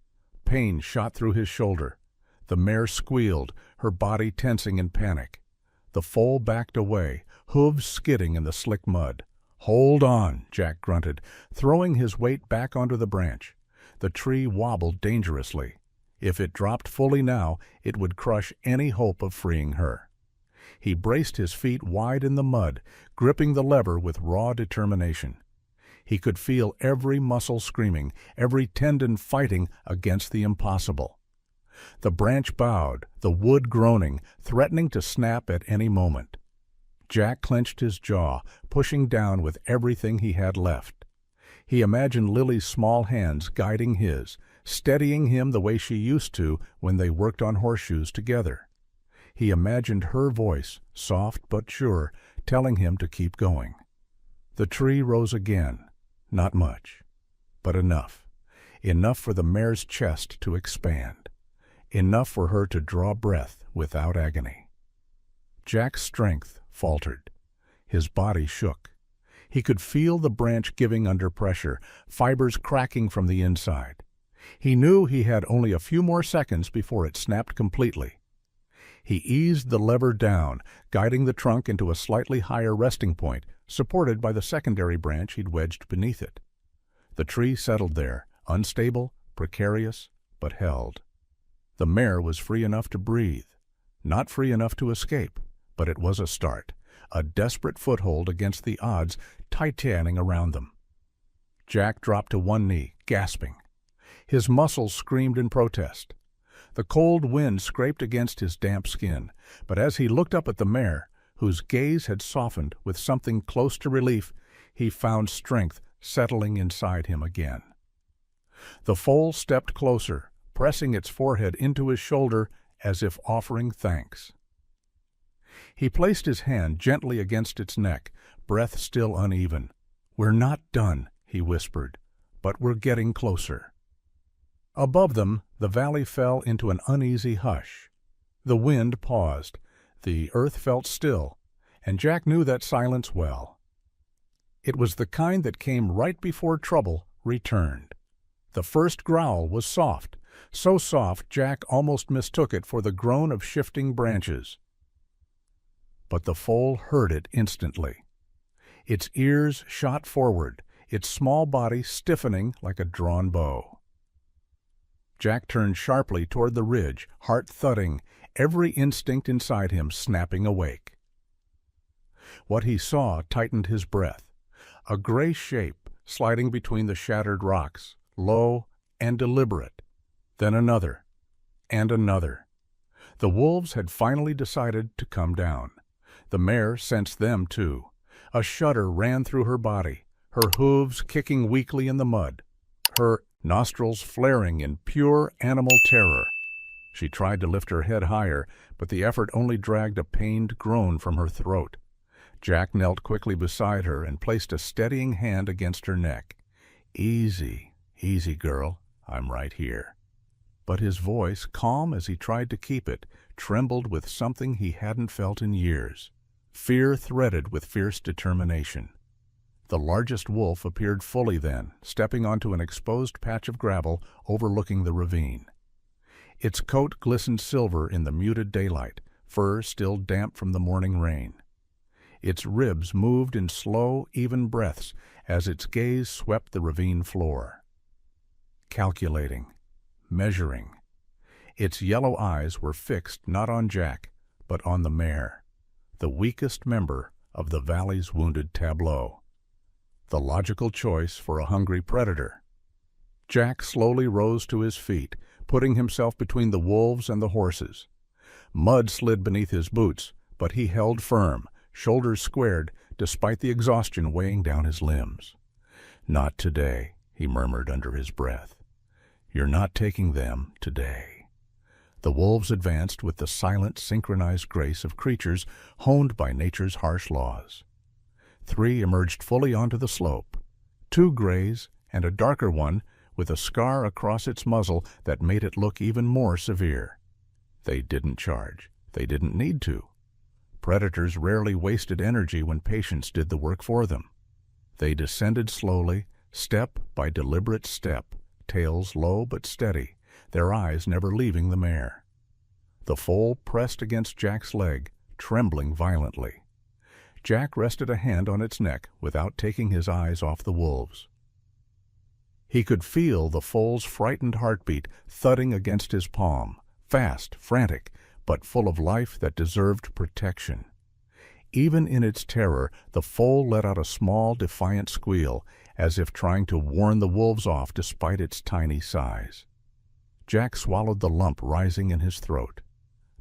[SPEAKER 1] Pain shot through his shoulder. The mare squealed, her body tensing in panic. The foal backed away, hooves skidding in the slick mud. "Hold on," Jack grunted, throwing his weight back onto the branch. The tree wobbled dangerously. If it dropped fully now, it would crush any hope of freeing her. He braced his feet wide in the mud, gripping the lever with raw determination. He could feel every muscle screaming, every tendon fighting against the impossible. The branch bowed, the wood groaning, threatening to snap at any moment. Jack clenched his jaw, pushing down with everything he had left. He imagined Lily's small hands guiding his, steadying him the way she used to when they worked on horseshoes together. He imagined her voice, soft but sure, telling him to keep going. The tree rose again. Not much, but enough. Enough for the mare's chest to expand. Enough for her to draw breath without agony. Jack's strength faltered. His body shook. He could feel the branch giving under pressure, fibers cracking from the inside. He knew he had only a few more seconds before it snapped completely. He eased the lever down, guiding the trunk into a slightly higher resting point, supported by the secondary branch he'd wedged beneath it. The tree settled there, unstable, precarious, but held. The mare was free enough to breathe, not free enough to escape, but it was a start, a desperate foothold against the odds titaning around them. Jack dropped to one knee, gasping. His muscles screamed in protest. The cold wind scraped against his damp skin, but as he looked up at the mare, whose gaze had softened with something close to relief, he found strength settling inside him again. The foal stepped closer, pressing its forehead into his shoulder as if offering thanks. He placed his hand gently against its neck, breath still uneven. "We're not done," he whispered, but were getting closer. Above them, the valley fell into an uneasy hush. The wind paused, the earth felt still, and Jack knew that silence well. It was the kind that came right before trouble returned. The first growl was soft, so soft Jack almost mistook it for the groan of shifting branches. But the foal heard it instantly. Its ears shot forward, its small body stiffening like a drawn bow. Jack turned sharply toward the ridge, heart thudding, every instinct inside him snapping awake. What he saw tightened his breath. A gray shape sliding between the shattered rocks, low and deliberate. Then another, and another. The wolves had finally decided to come down. The mare sensed them too. A shudder ran through her body, her hooves kicking weakly in the mud, her nostrils flaring in pure animal terror. She tried to lift her head higher, but the effort only dragged a pained groan from her throat. Jack knelt quickly beside her and placed a steadying hand against her neck. "Easy, easy, girl. I'm right here." But his voice, calm as he tried to keep it, trembled with something he hadn't felt in years. Fear threaded with fierce determination. The largest wolf appeared fully then, stepping onto an exposed patch of gravel overlooking the ravine. Its coat glistened silver in the muted daylight, fur still damp from the morning rain. Its ribs moved in slow, even breaths as its gaze swept the ravine floor. Calculating, measuring. Its yellow eyes were fixed not on Jack, but on the mare, the weakest member of the valley's wounded tableau. The logical choice for a hungry predator. Jack slowly rose to his feet, putting himself between the wolves and the horses. Mud slid beneath his boots, but he held firm, shoulders squared, despite the exhaustion weighing down his limbs. "Not today," he murmured under his breath. "You're not taking them today." The wolves advanced with the silent, synchronized grace of creatures honed by nature's harsh laws. 3 emerged fully onto the slope, 2 grays and a darker one with a scar across its muzzle that made it look even more severe. They didn't charge. They didn't need to. Predators rarely wasted energy when patience did the work for them. They descended slowly, step by deliberate step, tails low but steady, their eyes never leaving the mare. The foal pressed against Jack's leg, trembling violently. Jack rested a hand on its neck without taking his eyes off the wolves. He could feel the foal's frightened heartbeat thudding against his palm, fast, frantic, but full of life that deserved protection. Even in its terror, the foal let out a small, defiant squeal, as if trying to warn the wolves off despite its tiny size. Jack swallowed the lump rising in his throat.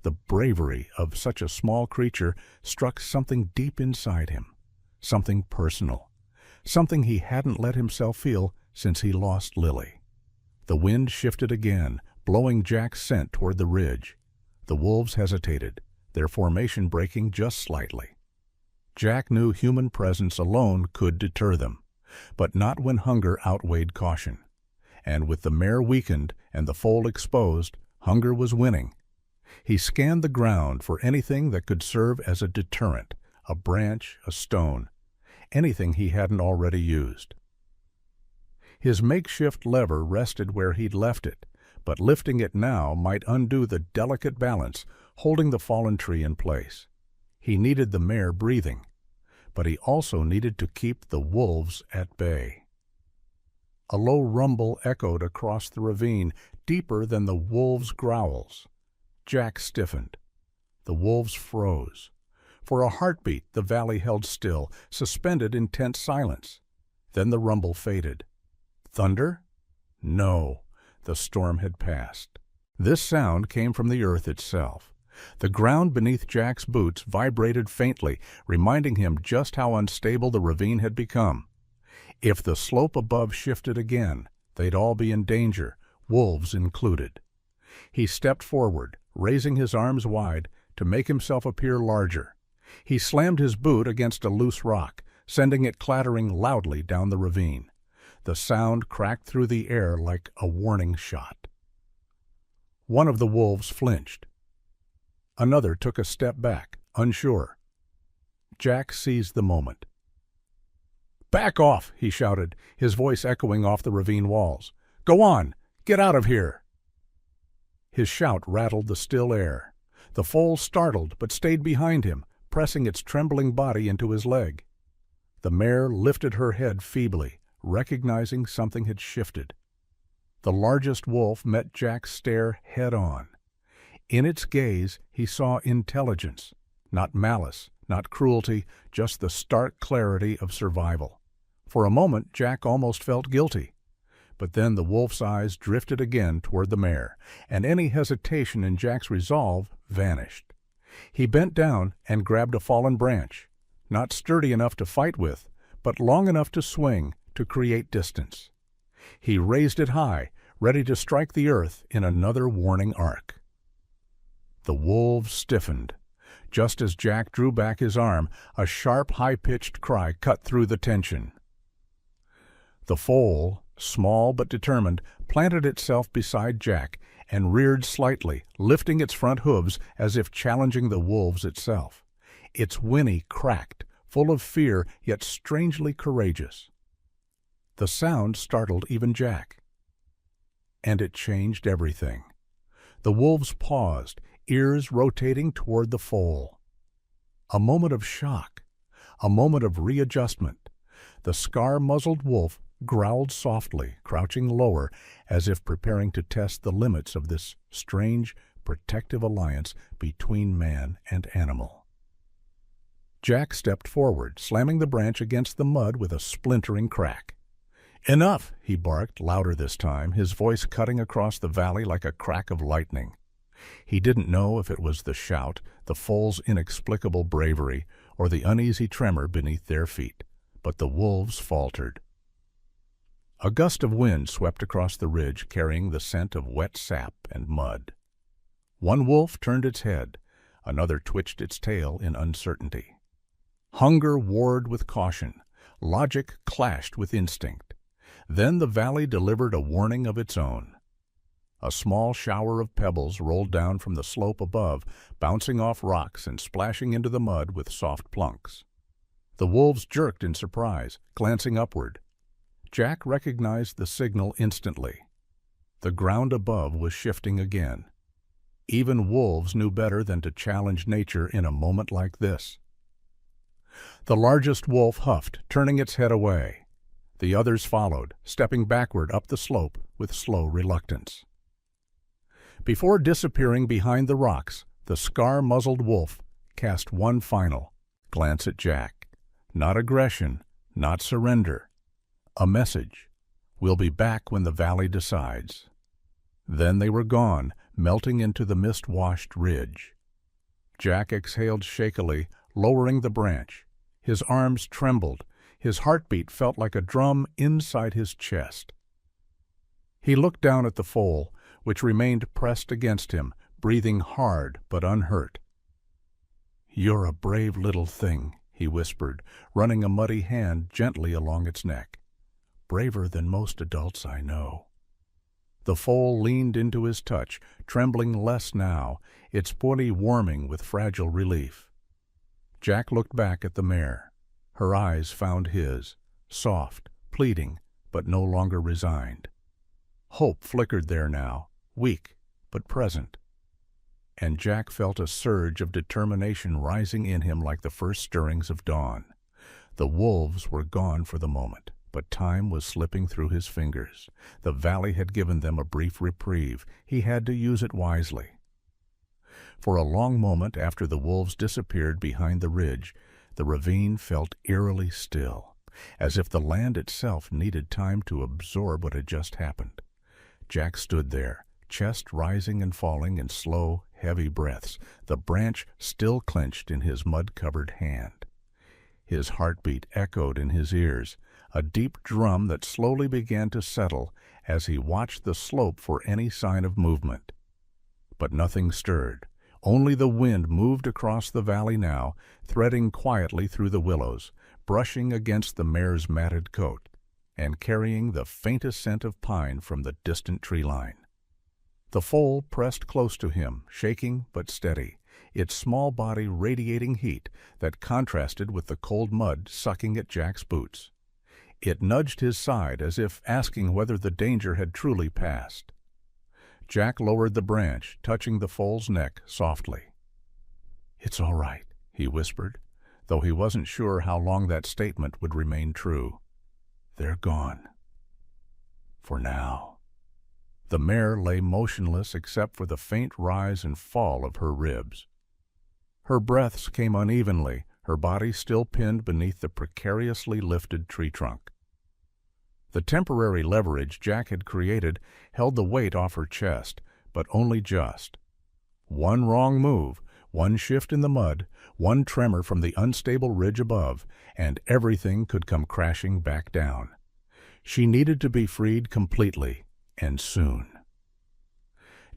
[SPEAKER 1] The bravery of such a small creature struck something deep inside him, something personal, something he hadn't let himself feel since he lost Lily. The wind shifted again, blowing Jack's scent toward the ridge. The wolves hesitated, their formation breaking just slightly. Jack knew human presence alone could deter them, but not when hunger outweighed caution. And with the mare weakened and the foal exposed, hunger was winning. He scanned the ground for anything that could serve as a deterrent, a branch, a stone, anything he hadn't already used. His makeshift lever rested where he'd left it, but lifting it now might undo the delicate balance holding the fallen tree in place. He needed the mare breathing, but he also needed to keep the wolves at bay. A low rumble echoed across the ravine, deeper than the wolves' growls. Jack stiffened. The wolves froze. For a heartbeat, the valley held still, suspended in tense silence. Then the rumble faded. Thunder? No, the storm had passed. This sound came from the earth itself. The ground beneath Jack's boots vibrated faintly, reminding him just how unstable the ravine had become. If the slope above shifted again, they'd all be in danger, wolves included. He stepped forward, raising his arms wide to make himself appear larger. He slammed his boot against a loose rock, sending it clattering loudly down the ravine. The sound cracked through the air like a warning shot. One of the wolves flinched. Another took a step back, unsure. Jack seized the moment. "Back off!" he shouted, his voice echoing off the ravine walls. "Go on! Get out of here!" His shout rattled the still air. The foal startled but stayed behind him, pressing its trembling body into his leg. The mare lifted her head feebly, recognizing something had shifted. The largest wolf met Jack's stare head-on. In its gaze he saw intelligence, not malice, not cruelty, just the stark clarity of survival. For a moment Jack almost felt guilty. But then the wolf's eyes drifted again toward the mare, and any hesitation in Jack's resolve vanished. He bent down and grabbed a fallen branch, not sturdy enough to fight with, but long enough to swing, to create distance. He raised it high, ready to strike the earth in another warning arc. The wolves stiffened. Just as Jack drew back his arm, a sharp, high-pitched cry cut through the tension. The foal, small but determined, planted itself beside Jack and reared slightly, lifting its front hooves as if challenging the wolves itself. Its whinny cracked, full of fear yet strangely courageous. The sound startled even Jack. And it changed everything. The wolves paused, ears rotating toward the foal. A moment of shock, a moment of readjustment. The scar-muzzled wolf growled softly, crouching lower, as if preparing to test the limits of this strange, protective alliance between man and animal. Jack stepped forward, slamming the branch against the mud with a splintering crack. "Enough!" he barked, louder this time, his voice cutting across the valley like a crack of lightning. He didn't know if it was the shout, the foal's inexplicable bravery, or the uneasy tremor beneath their feet, but the wolves faltered. A gust of wind swept across the ridge, carrying the scent of wet sap and mud. One wolf turned its head, another twitched its tail in uncertainty. Hunger warred with caution, logic clashed with instinct. Then the valley delivered a warning of its own. A small shower of pebbles rolled down from the slope above, bouncing off rocks and splashing into the mud with soft plunks. The wolves jerked in surprise, glancing upward. Jack recognized the signal instantly. The ground above was shifting again. Even wolves knew better than to challenge nature in a moment like this. The largest wolf huffed, turning its head away. The others followed, stepping backward up the slope with slow reluctance. Before disappearing behind the rocks, the scar-muzzled wolf cast one final glance at Jack. Not aggression, not surrender. A message. We'll be back when the valley decides. Then they were gone, melting into the mist-washed ridge. Jack exhaled shakily, lowering the branch. His arms trembled. His heartbeat felt like a drum inside his chest. He looked down at the foal, which remained pressed against him, breathing hard but unhurt. "You're a brave little thing," he whispered, running a muddy hand gently along its neck. "Braver than most adults I know." The foal leaned into his touch, trembling less now, its body warming with fragile relief. Jack looked back at the mare. Her eyes found his, soft, pleading, but no longer resigned. Hope flickered there now, weak but present. And Jack felt a surge of determination rising in him like the first stirrings of dawn. The wolves were gone for the moment, but time was slipping through his fingers. The valley had given them a brief reprieve. He had to use it wisely. For a long moment after the wolves disappeared behind the ridge, the ravine felt eerily still, as if the land itself needed time to absorb what had just happened. Jack stood there, chest rising and falling in slow, heavy breaths, the branch still clenched in his mud-covered hand. His heartbeat echoed in his ears, a deep drum that slowly began to settle as he watched the slope for any sign of movement. But nothing stirred. Only the wind moved across the valley now, threading quietly through the willows, brushing against the mare's matted coat. and carrying the faintest scent of pine from the distant tree line. The foal pressed close to him, shaking but steady, its small body radiating heat that contrasted with the cold mud sucking at Jack's boots. It nudged his side as if asking whether the danger had truly passed. Jack lowered the branch, touching the foal's neck softly. "It's all right," he whispered, though he wasn't sure how long that statement would remain true. "They're gone. For now." The mare lay motionless except for the faint rise and fall of her ribs. Her breaths came unevenly, her body still pinned beneath the precariously lifted tree trunk. The temporary leverage Jack had created held the weight off her chest, but only just. One wrong move, one shift in the mud, one tremor from the unstable ridge above, and everything could come crashing back down. She needed to be freed completely, and soon.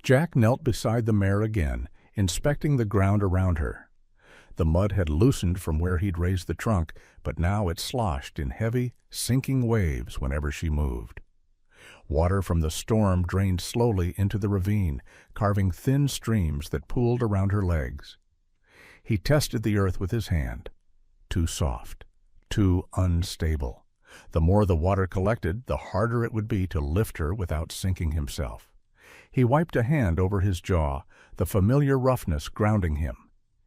[SPEAKER 1] Jack knelt beside the mare again, inspecting the ground around her. The mud had loosened from where he'd raised the trunk, but now it sloshed in heavy, sinking waves whenever she moved. Water from the storm drained slowly into the ravine, carving thin streams that pooled around her legs. He tested the earth with his hand. Too soft, too unstable. The more the water collected, the harder it would be to lift her without sinking himself. He wiped a hand over his jaw, the familiar roughness grounding him.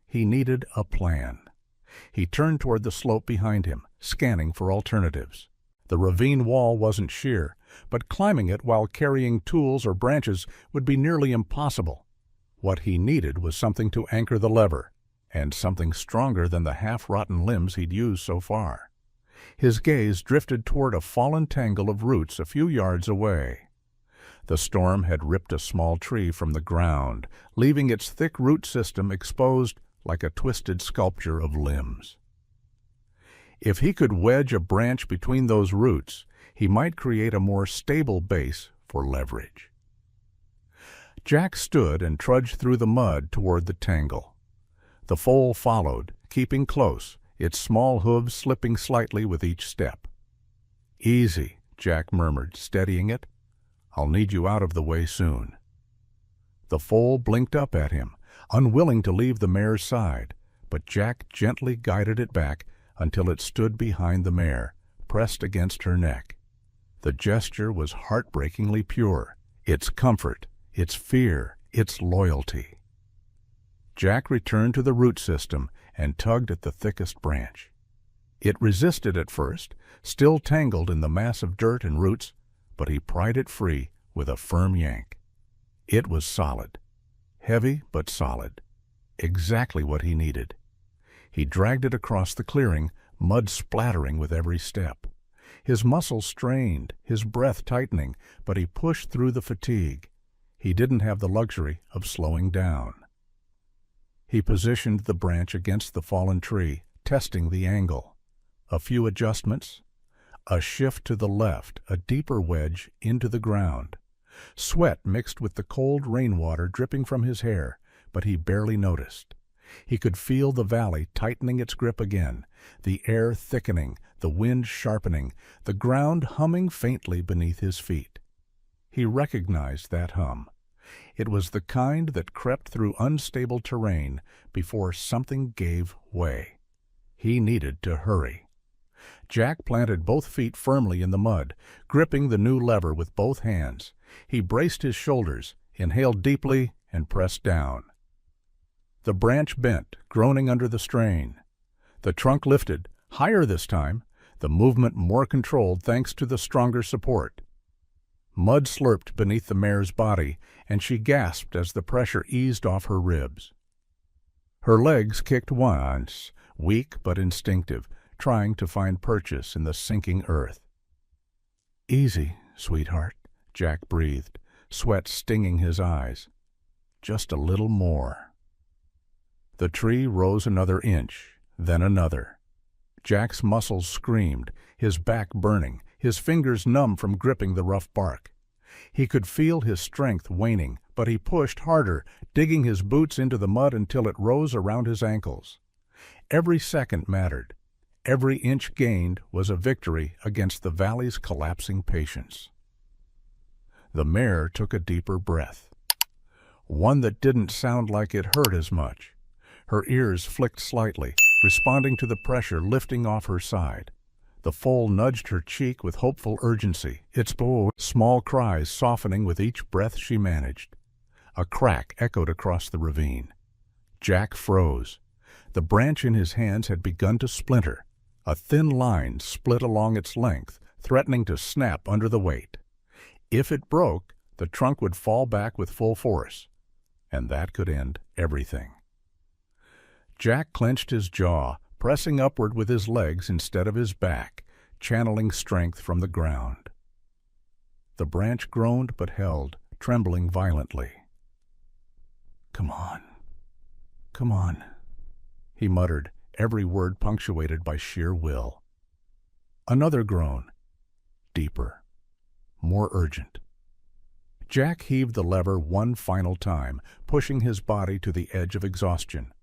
[SPEAKER 1] He needed a plan. He turned toward the slope behind him, scanning for alternatives. The ravine wall wasn't sheer, but climbing it while carrying tools or branches would be nearly impossible. What he needed was something to anchor the lever, and something stronger than the half-rotten limbs he'd used so far. His gaze drifted toward a fallen tangle of roots a few yards away. The storm had ripped a small tree from the ground, leaving its thick root system exposed like a twisted sculpture of limbs. If he could wedge a branch between those roots, he might create a more stable base for leverage. Jack stood and trudged through the mud toward the tangle. The foal followed, keeping close, its small hooves slipping slightly with each step. "Easy," Jack murmured, steadying it. "I'll need you out of the way soon." The foal blinked up at him, unwilling to leave the mare's side, but Jack gently guided it back until it stood behind the mare, pressed against her neck. The gesture was heartbreakingly pure, its comfort, its fear, its loyalty. Jack returned to the root system and tugged at the thickest branch. It resisted at first, still tangled in the mass of dirt and roots, but he pried it free with a firm yank. It was solid. Heavy but solid. Exactly what he needed. He dragged it across the clearing, mud splattering with every step. His muscles strained, his breath tightening, but he pushed through the fatigue. He didn't have the luxury of slowing down. He positioned the branch against the fallen tree, testing the angle. A few adjustments. A shift to the left, a deeper wedge into the ground. Sweat mixed with the cold rainwater dripping from his hair, but he barely noticed. He could feel the valley tightening its grip again, the air thickening, the wind sharpening, the ground humming faintly beneath his feet. He recognized that hum. It was the kind that crept through unstable terrain before something gave way. He needed to hurry. Jack planted both feet firmly in the mud, gripping the new lever with both hands. He braced his shoulders, inhaled deeply, and pressed down. The branch bent, groaning under the strain. The trunk lifted, higher this time, the movement more controlled thanks to the stronger support. Mud slurped beneath the mare's body, and she gasped as the pressure eased off her ribs. Her legs kicked once, weak but instinctive, trying to find purchase in the sinking earth. "Easy, sweetheart," Jack breathed, sweat stinging his eyes. "Just a little more." The tree rose another inch, then another. Jack's muscles screamed, his back burning, his fingers numb from gripping the rough bark. He could feel his strength waning, but he pushed harder, digging his boots into the mud until it rose around his ankles. Every second mattered. Every inch gained was a victory against the valley's collapsing patience. The mare took a deeper breath, one that didn't sound like it hurt as much. Her ears flicked slightly, responding to the pressure lifting off her side. The foal nudged her cheek with hopeful urgency, its small cries softening with each breath she managed. A crack echoed across the ravine. Jack froze. The branch in his hands had begun to splinter. A thin line split along its length, threatening to snap under the weight. If it broke, the trunk would fall back with full force, and that could end everything. Jack clenched his jaw, pressing upward with his legs instead of his back, channeling strength from the ground. The branch groaned but held, trembling violently. "Come on, come on," he muttered, every word punctuated by sheer will. Another groan, deeper, more urgent. Jack heaved the lever one final time, pushing his body to the edge of exhaustion.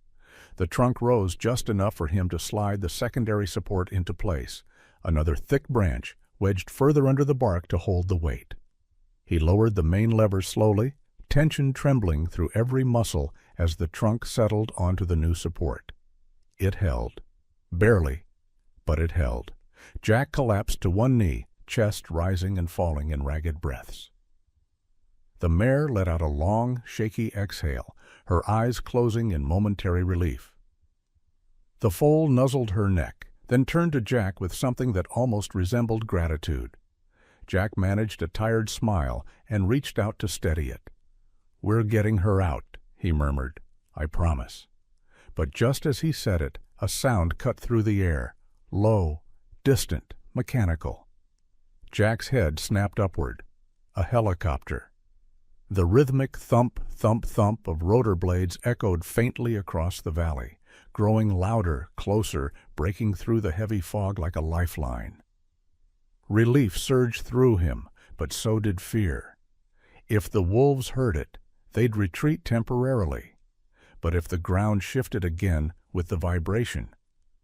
[SPEAKER 1] The trunk rose just enough for him to slide the secondary support into place, another thick branch wedged further under the bark to hold the weight. He lowered the main lever slowly, tension trembling through every muscle as the trunk settled onto the new support. It held. Barely, but it held. Jack collapsed to one knee, chest rising and falling in ragged breaths. The mare let out a long, shaky exhale, her eyes closing in momentary relief. The foal nuzzled her neck, then turned to Jack with something that almost resembled gratitude. Jack managed a tired smile and reached out to steady it. "We're getting her out," he murmured. "I promise." But just as he said it, a sound cut through the air, low, distant, mechanical. Jack's head snapped upward. A helicopter. The rhythmic thump, thump, thump of rotor blades echoed faintly across the valley, growing louder, closer, breaking through the heavy fog like a lifeline. Relief surged through him, but so did fear. If the wolves heard it, they'd retreat temporarily. But if the ground shifted again with the vibration,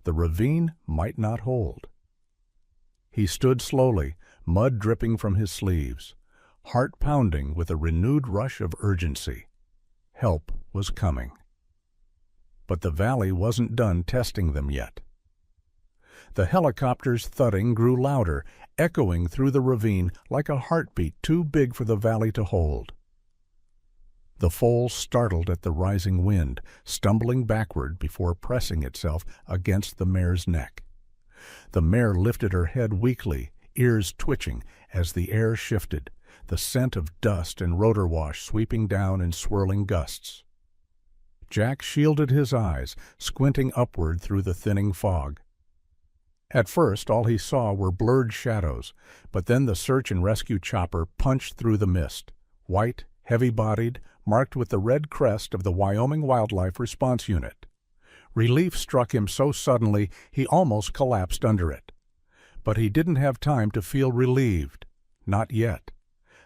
[SPEAKER 1] the ravine might not hold. He stood slowly, mud dripping from his sleeves, heart pounding with a renewed rush of urgency. Help was coming. But the valley wasn't done testing them yet. The helicopter's thudding grew louder, echoing through the ravine like a heartbeat too big for the valley to hold. The foal startled at the rising wind, stumbling backward before pressing itself against the mare's neck. The mare lifted her head weakly, ears twitching as the air shifted, the scent of dust and rotor wash sweeping down in swirling gusts. Jack shielded his eyes, squinting upward through the thinning fog. At first, all he saw were blurred shadows, but then the search and rescue chopper punched through the mist, white, heavy-bodied, marked with the red crest of the Wyoming Wildlife Response Unit. Relief struck him so suddenly he almost collapsed under it. But he didn't have time to feel relieved. Not yet.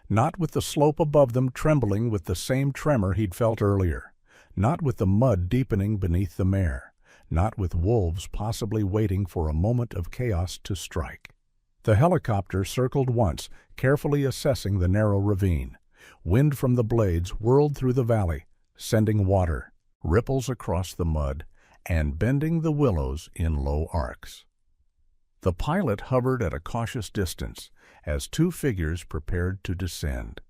[SPEAKER 1] Not with the slope above them trembling with the same tremor he'd felt earlier. Not with the mud deepening beneath the mare. Not with wolves possibly waiting for a moment of chaos to strike. The helicopter circled once, carefully assessing the narrow ravine. Wind from the blades whirled through the valley, sending water, ripples across the mud, and bending the willows in low arcs. The pilot hovered at a cautious distance as two figures prepared to descend.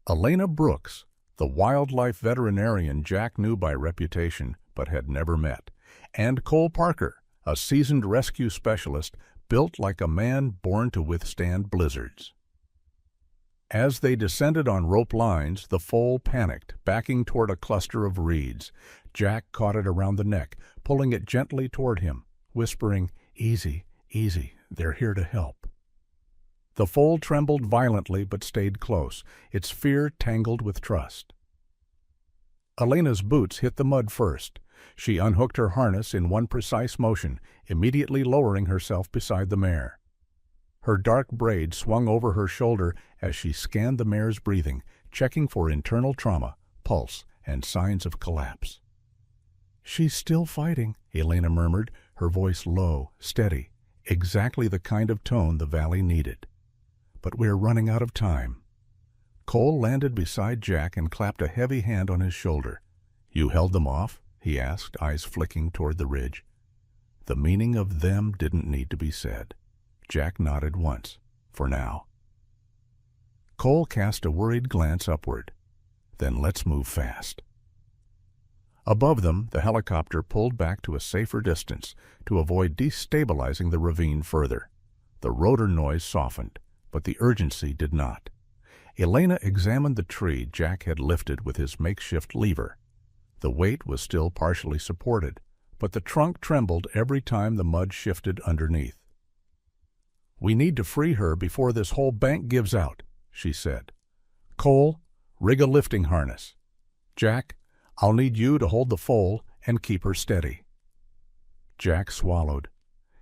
[SPEAKER 1] Elena Brooks, the wildlife veterinarian Jack knew by reputation but had never met, and Cole Parker, a seasoned rescue specialist built like a man born to withstand blizzards. As they descended on rope lines, the foal panicked, backing toward a cluster of reeds. Jack caught it around the neck, pulling it gently toward him, whispering, "Easy, easy, they're here to help." The foal trembled violently but stayed close, its fear tangled with trust. Elena's boots hit the mud first. She unhooked her harness in one precise motion, immediately lowering herself beside the mare. Her dark braid swung over her shoulder as she scanned the mare's breathing, checking for internal trauma, pulse, and signs of collapse. "She's still fighting," Elena murmured, her voice low, steady, exactly the kind of tone the valley needed. "But we're running out of time." Cole landed beside Jack and clapped a heavy hand on his shoulder. "You held them off?" he asked, eyes flicking toward the ridge. The meaning of them didn't need to be said. Jack nodded once, for now. Cole cast a worried glance upward. "Then let's move fast." Above them, the helicopter pulled back to a safer distance to avoid destabilizing the ravine further. The rotor noise softened, but the urgency did not. Elena examined the tree Jack had lifted with his makeshift lever. The weight was still partially supported, but the trunk trembled every time the mud shifted underneath. "We need to free her before this whole bank gives out," she said. "Cole, rig a lifting harness. Jack, I'll need you to hold the foal and keep her steady." Jack swallowed.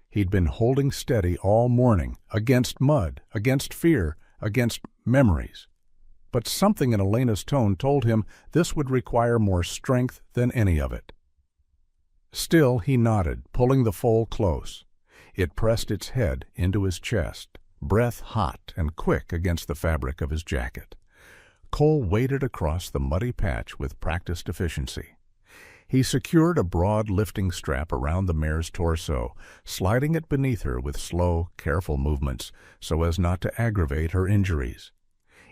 [SPEAKER 1] He'd been holding steady all morning, against mud, against fear, against memories. But something in Elena's tone told him this would require more strength than any of it. Still, he nodded, pulling the foal close. It pressed its head into his chest, breath hot and quick against the fabric of his jacket. Cole waded across the muddy patch with practiced efficiency. He secured a broad lifting strap around the mare's torso, sliding it beneath her with slow, careful movements so as not to aggravate her injuries.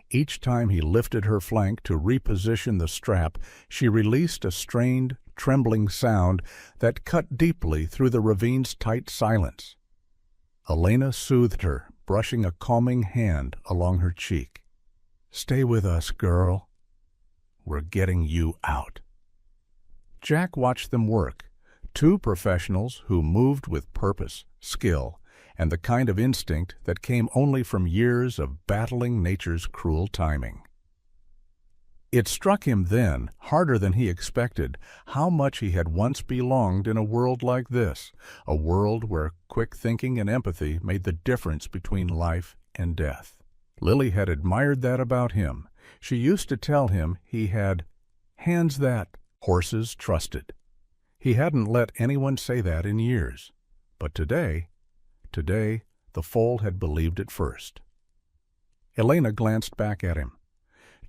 [SPEAKER 1] Each time he lifted her flank to reposition the strap, she released a strained, trembling sound that cut deeply through the ravine's tight silence. Elena soothed her, brushing a calming hand along her cheek. "Stay with us, girl. We're getting you out." Jack watched them work, two professionals who moved with purpose, skill, and the kind of instinct that came only from years of battling nature's cruel timing. It struck him then, harder than he expected, how much he had once belonged in a world like this, a world where quick thinking and empathy made the difference between life and death. Lily had admired that about him. She used to tell him he had hands that horses trusted. He hadn't let anyone say that in years. But today, the foal had believed it first. Elena glanced back at him.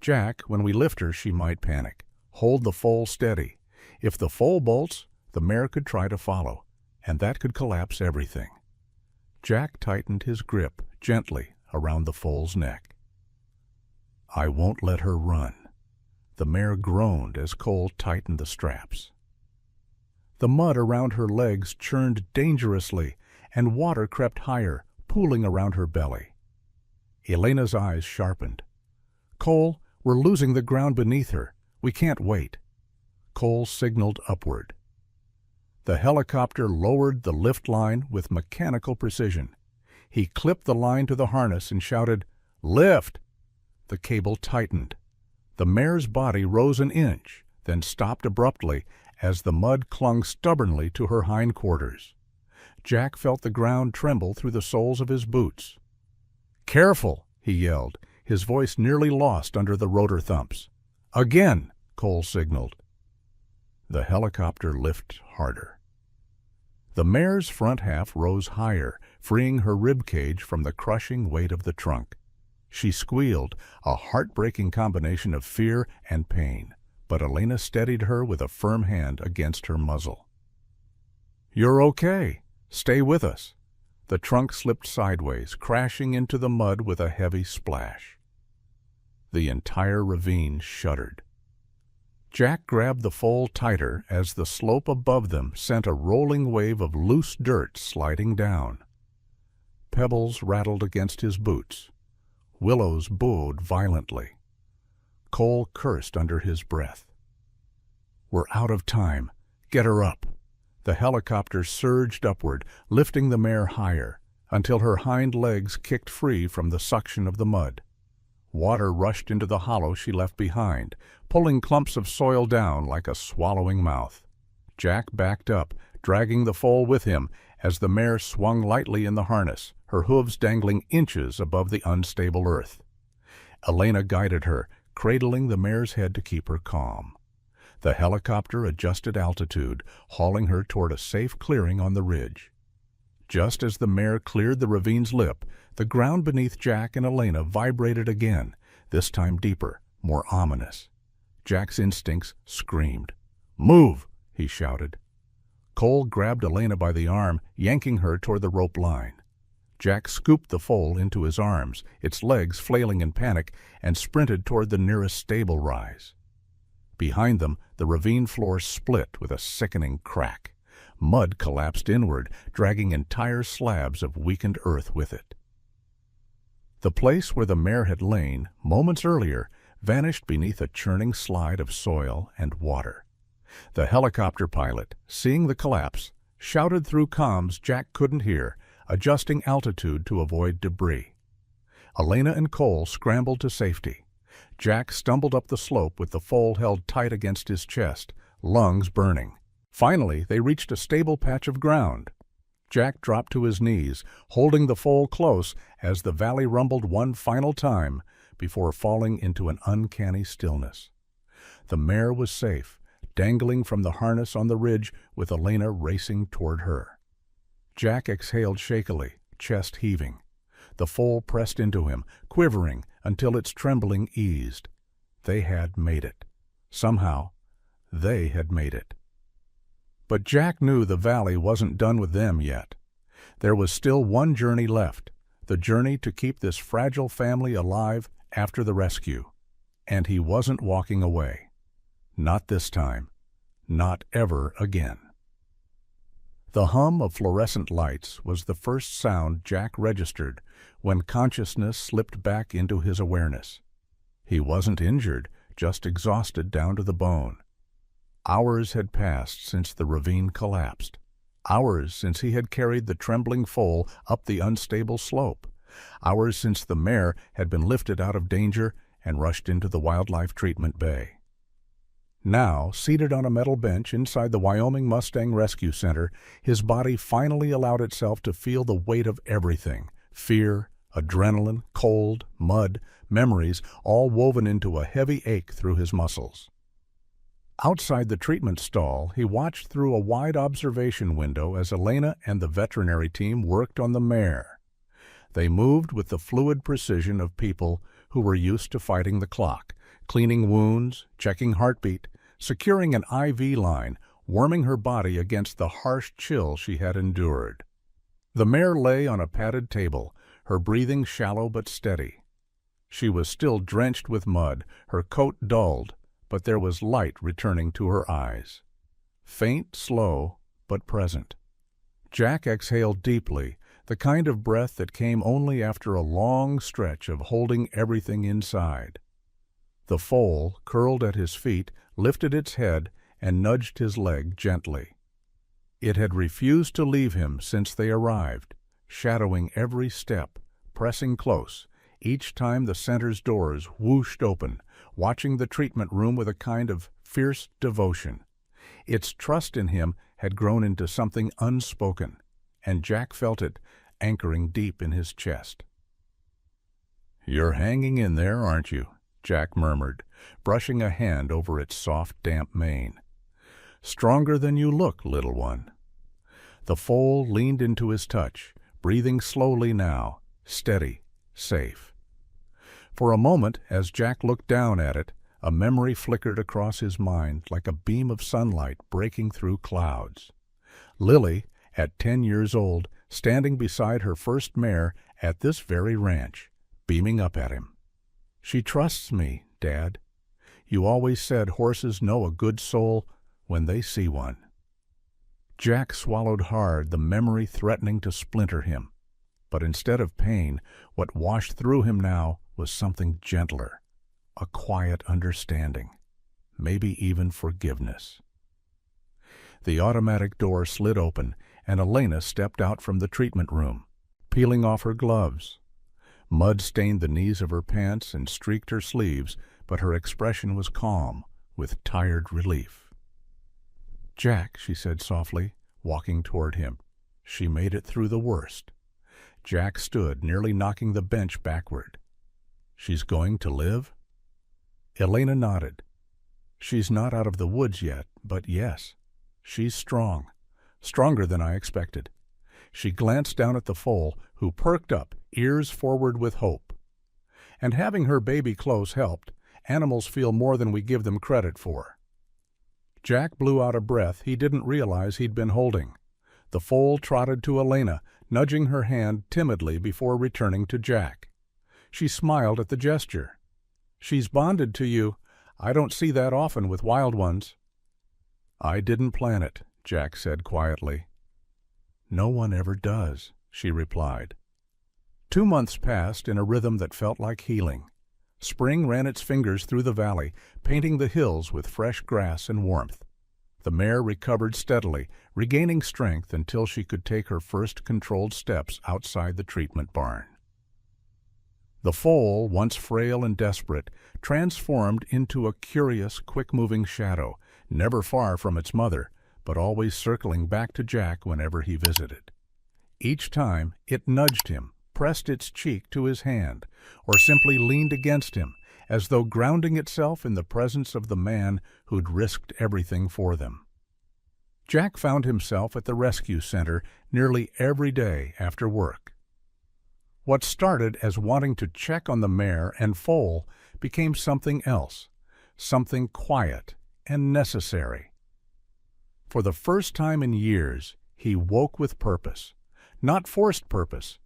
[SPEAKER 1] "Jack, when we lift her, she might panic. Hold the foal steady. If the foal bolts, the mare could try to follow, and that could collapse everything." Jack tightened his grip gently around the foal's neck. "I won't let her run." The mare groaned as Cole tightened the straps. The mud around her legs churned dangerously, and water crept higher, pooling around her belly. Elena's eyes sharpened. "Cole, we're losing the ground beneath her. We can't wait." Cole signaled upward. The helicopter lowered the lift line with mechanical precision. He clipped the line to the harness and shouted, "Lift!" The cable tightened. The mare's body rose an inch, then stopped abruptly as the mud clung stubbornly to her hindquarters. Jack felt the ground tremble through the soles of his boots. "Careful!" he yelled, his voice nearly lost under the rotor thumps. "Again!" Cole signaled. The helicopter lifted harder. The mare's front half rose higher, freeing her rib cage from the crushing weight of the trunk. She squealed, a heartbreaking combination of fear and pain, but Elena steadied her with a firm hand against her muzzle. "You're okay. Stay with us." The trunk slipped sideways, crashing into the mud with a heavy splash. The entire ravine shuddered. Jack grabbed the foal tighter as the slope above them sent a rolling wave of loose dirt sliding down. Pebbles rattled against his boots. Willows bowed violently. Cole cursed under his breath. "We're out of time. Get her up." The helicopter surged upward, lifting the mare higher, until her hind legs kicked free from the suction of the mud. Water rushed into the hollow she left behind, pulling clumps of soil down like a swallowing mouth. Jack backed up, dragging the foal with him as the mare swung lightly in the harness, her hooves dangling inches above the unstable earth. Elena guided her, cradling the mare's head to keep her calm. The helicopter adjusted altitude, hauling her toward a safe clearing on the ridge. Just as the mare cleared the ravine's lip, the ground beneath Jack and Elena vibrated again, this time deeper, more ominous. Jack's instincts screamed. "Move!" he shouted. Cole grabbed Elena by the arm, yanking her toward the rope line. Jack scooped the foal into his arms, its legs flailing in panic, and sprinted toward the nearest stable rise. Behind them, the ravine floor split with a sickening crack. Mud collapsed inward, dragging entire slabs of weakened earth with it. The place where the mare had lain, moments earlier, vanished beneath a churning slide of soil and water. The helicopter pilot, seeing the collapse, shouted through comms Jack couldn't hear, adjusting altitude to avoid debris. Elena and Cole scrambled to safety. Jack stumbled up the slope with the foal held tight against his chest, lungs burning. Finally, they reached a stable patch of ground. Jack dropped to his knees, holding the foal close as the valley rumbled one final time before falling into an uncanny stillness. The mare was safe, dangling from the harness on the ridge with Elena racing toward her. Jack exhaled shakily, chest heaving. The foal pressed into him, quivering until its trembling eased. They had made it. Somehow, they had made it. But Jack knew the valley wasn't done with them yet. There was still one journey left, the journey to keep this fragile family alive after the rescue. And he wasn't walking away. Not this time. Not ever again. The hum of fluorescent lights was the first sound Jack registered when consciousness slipped back into his awareness. He wasn't injured, just exhausted down to the bone. Hours had passed since the ravine collapsed. Hours since he had carried the trembling foal up the unstable slope. Hours since the mare had been lifted out of danger and rushed into the wildlife treatment bay. Now, seated on a metal bench inside the Wyoming Mustang Rescue Center, his body finally allowed itself to feel the weight of everything: fear, adrenaline, cold, mud, memories, all woven into a heavy ache through his muscles. Outside the treatment stall, he watched through a wide observation window as Elena and the veterinary team worked on the mare. They moved with the fluid precision of people who were used to fighting the clock, cleaning wounds, checking heartbeat, securing an IV line, warming her body against the harsh chill she had endured. The mare lay on a padded table, her breathing shallow but steady. She was still drenched with mud, her coat dulled, but there was light returning to her eyes. Faint, slow, but present. Jack exhaled deeply, the kind of breath that came only after a long stretch of holding everything inside. The foal, curled at his feet, lifted its head and nudged his leg gently. It had refused to leave him since they arrived, shadowing every step, pressing close, each time the center's doors whooshed open, watching the treatment room with a kind of fierce devotion. Its trust in him had grown into something unspoken, and Jack felt it anchoring deep in his chest. "You're hanging in there, aren't you?" Jack murmured, brushing a hand over its soft, damp mane. "Stronger than you look, little one." The foal leaned into his touch, breathing slowly now, steady, safe. For a moment, as Jack looked down at it, a memory flickered across his mind like a beam of sunlight breaking through clouds. Lily, at 10 years old, standing beside her first mare at this very ranch, beaming up at him. "She trusts me, Dad. You always said horses know a good soul when they see one." Jack swallowed hard, the memory threatening to splinter him. But instead of pain, what washed through him now was something gentler, a quiet understanding, maybe even forgiveness. The automatic door slid open, and Elena stepped out from the treatment room, peeling off her gloves. Mud stained the knees of her pants and streaked her sleeves, but her expression was calm, with tired relief. "Jack," she said softly, walking toward him. She made it through the worst. Jack stood, nearly knocking the bench backward. "She's going to live?" Elena nodded. She's not out of the woods yet, but yes, she's strong, stronger than I expected. She glanced down at the foal, who perked up, ears forward with hope. And having her baby close helped. Animals feel more than we give them credit for. Jack blew out a breath he didn't realize he'd been holding. The foal trotted to Elena, nudging her hand timidly before returning to Jack. She smiled at the gesture. "She's bonded to you. I don't see that often with wild ones." "I didn't plan it," Jack said quietly. "No one ever does," she replied. 2 months passed in a rhythm that felt like healing. Spring ran its fingers through the valley, painting the hills with fresh grass and warmth. The mare recovered steadily, regaining strength until she could take her first controlled steps outside the treatment barn. The foal, once frail and desperate, transformed into a curious, quick-moving shadow, never far from its mother, but always circling back to Jack whenever he visited. Each time, it nudged him, pressed its cheek to his hand, or simply leaned against him, as though grounding itself in the presence of the man who'd risked everything for them. Jack found himself at the rescue center nearly every day after work. What started as wanting to check on the mare and foal became something else, something quiet and necessary. For the first time in years, he woke with purpose, not forced purpose,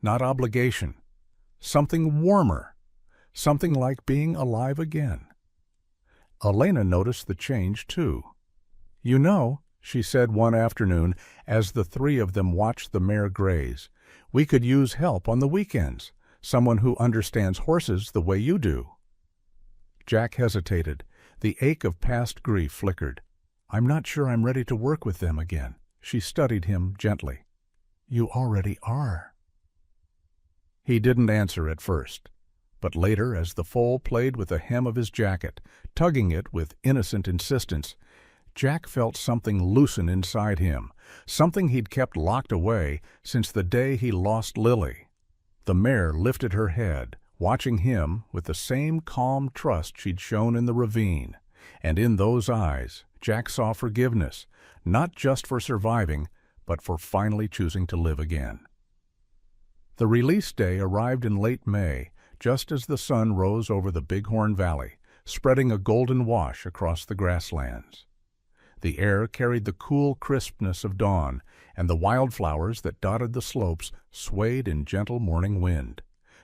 [SPEAKER 1] not obligation, something warmer, something like being alive again. Elena noticed the change, too. "You know," she said one afternoon as the three of them watched the mare graze, "we could use help on the weekends, someone who understands horses the way you do." Jack hesitated. The ache of past grief flickered. "I'm not sure I'm ready to work with them again." She studied him gently. "You already are." He didn't answer at first, but later, as the foal played with the hem of his jacket, tugging it with innocent insistence, Jack felt something loosen inside him, something he'd kept locked away since the day he lost Lily. The mare lifted her head, watching him with the same calm trust she'd shown in the ravine, and in those eyes Jack saw forgiveness, not just for surviving, but for finally choosing to live again. The release day arrived in late May, just as the sun rose over the Bighorn Valley, spreading a golden wash across the grasslands. The air carried the cool crispness of dawn, and the wildflowers that dotted the slopes swayed in gentle morning wind.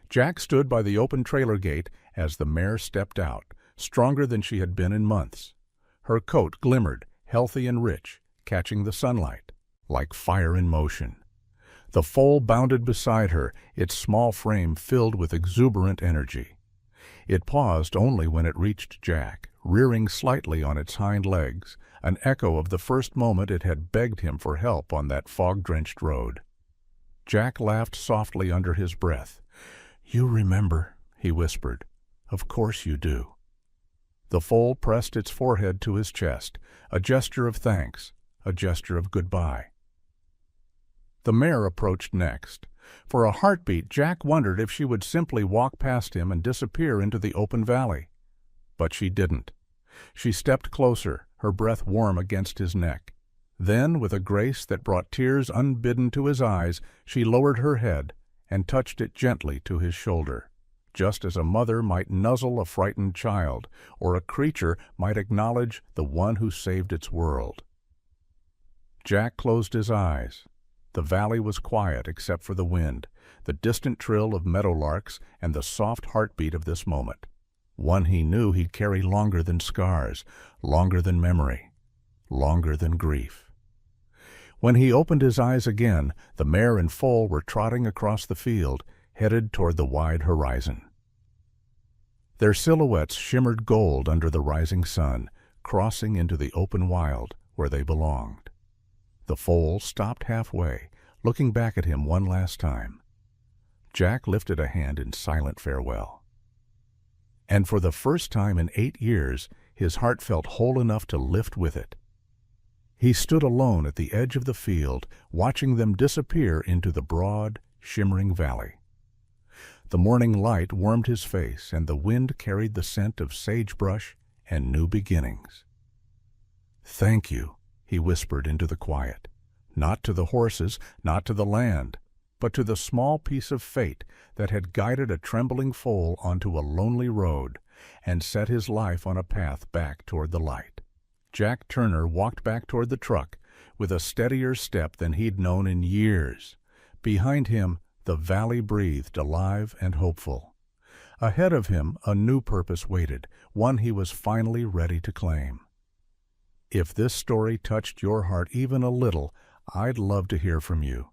[SPEAKER 1] Jack stood by the open trailer gate as the mare stepped out, stronger than she had been in months. Her coat glimmered, healthy and rich, catching the sunlight, like fire in motion. The foal bounded beside her, its small frame filled with exuberant energy. It paused only when it reached Jack, rearing slightly on its hind legs, an echo of the first moment it had begged him for help on that fog-drenched road. Jack laughed softly under his breath. "You remember," he whispered. "Of course you do." The foal pressed its forehead to his chest, a gesture of thanks, a gesture of goodbye. The mare approached next. For a heartbeat, Jack wondered if she would simply walk past him and disappear into the open valley. But she didn't. She stepped closer, her breath warm against his neck. Then, with a grace that brought tears unbidden to his eyes, she lowered her head and touched it gently to his shoulder, just as a mother might nuzzle a frightened child, or a creature might acknowledge the one who saved its world. Jack closed his eyes. The valley was quiet except for the wind, the distant trill of meadowlarks, and the soft heartbeat of this moment, one he knew he'd carry longer than scars, longer than memory, longer than grief. When he opened his eyes again, the mare and foal were trotting across the field, headed toward the wide horizon. Their silhouettes shimmered gold under the rising sun, crossing into the open wild where they belonged. The foal stopped halfway, looking back at him one last time. Jack lifted a hand in silent farewell. And for the first time in 8 years, his heart felt whole enough to lift with it. He stood alone at the edge of the field, watching them disappear into the broad, shimmering valley. The morning light warmed his face, and the wind carried the scent of sagebrush and new beginnings. "Thank you," he whispered into the quiet, not to the horses, not to the land, but to the small piece of fate that had guided a trembling foal onto a lonely road and set his life on a path back toward the light. Jack Turner walked back toward the truck with a steadier step than he'd known in years. Behind him, the valley breathed alive and hopeful. Ahead of him, a new purpose waited, one he was finally ready to claim. If this story touched your heart even a little, I'd love to hear from you.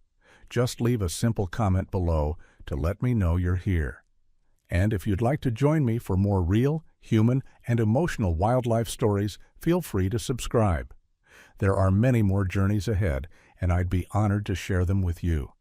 [SPEAKER 1] Just leave a simple comment below to let me know you're here. And if you'd like to join me for more real, human, and emotional wildlife stories, feel free to subscribe. There are many more journeys ahead, and I'd be honored to share them with you.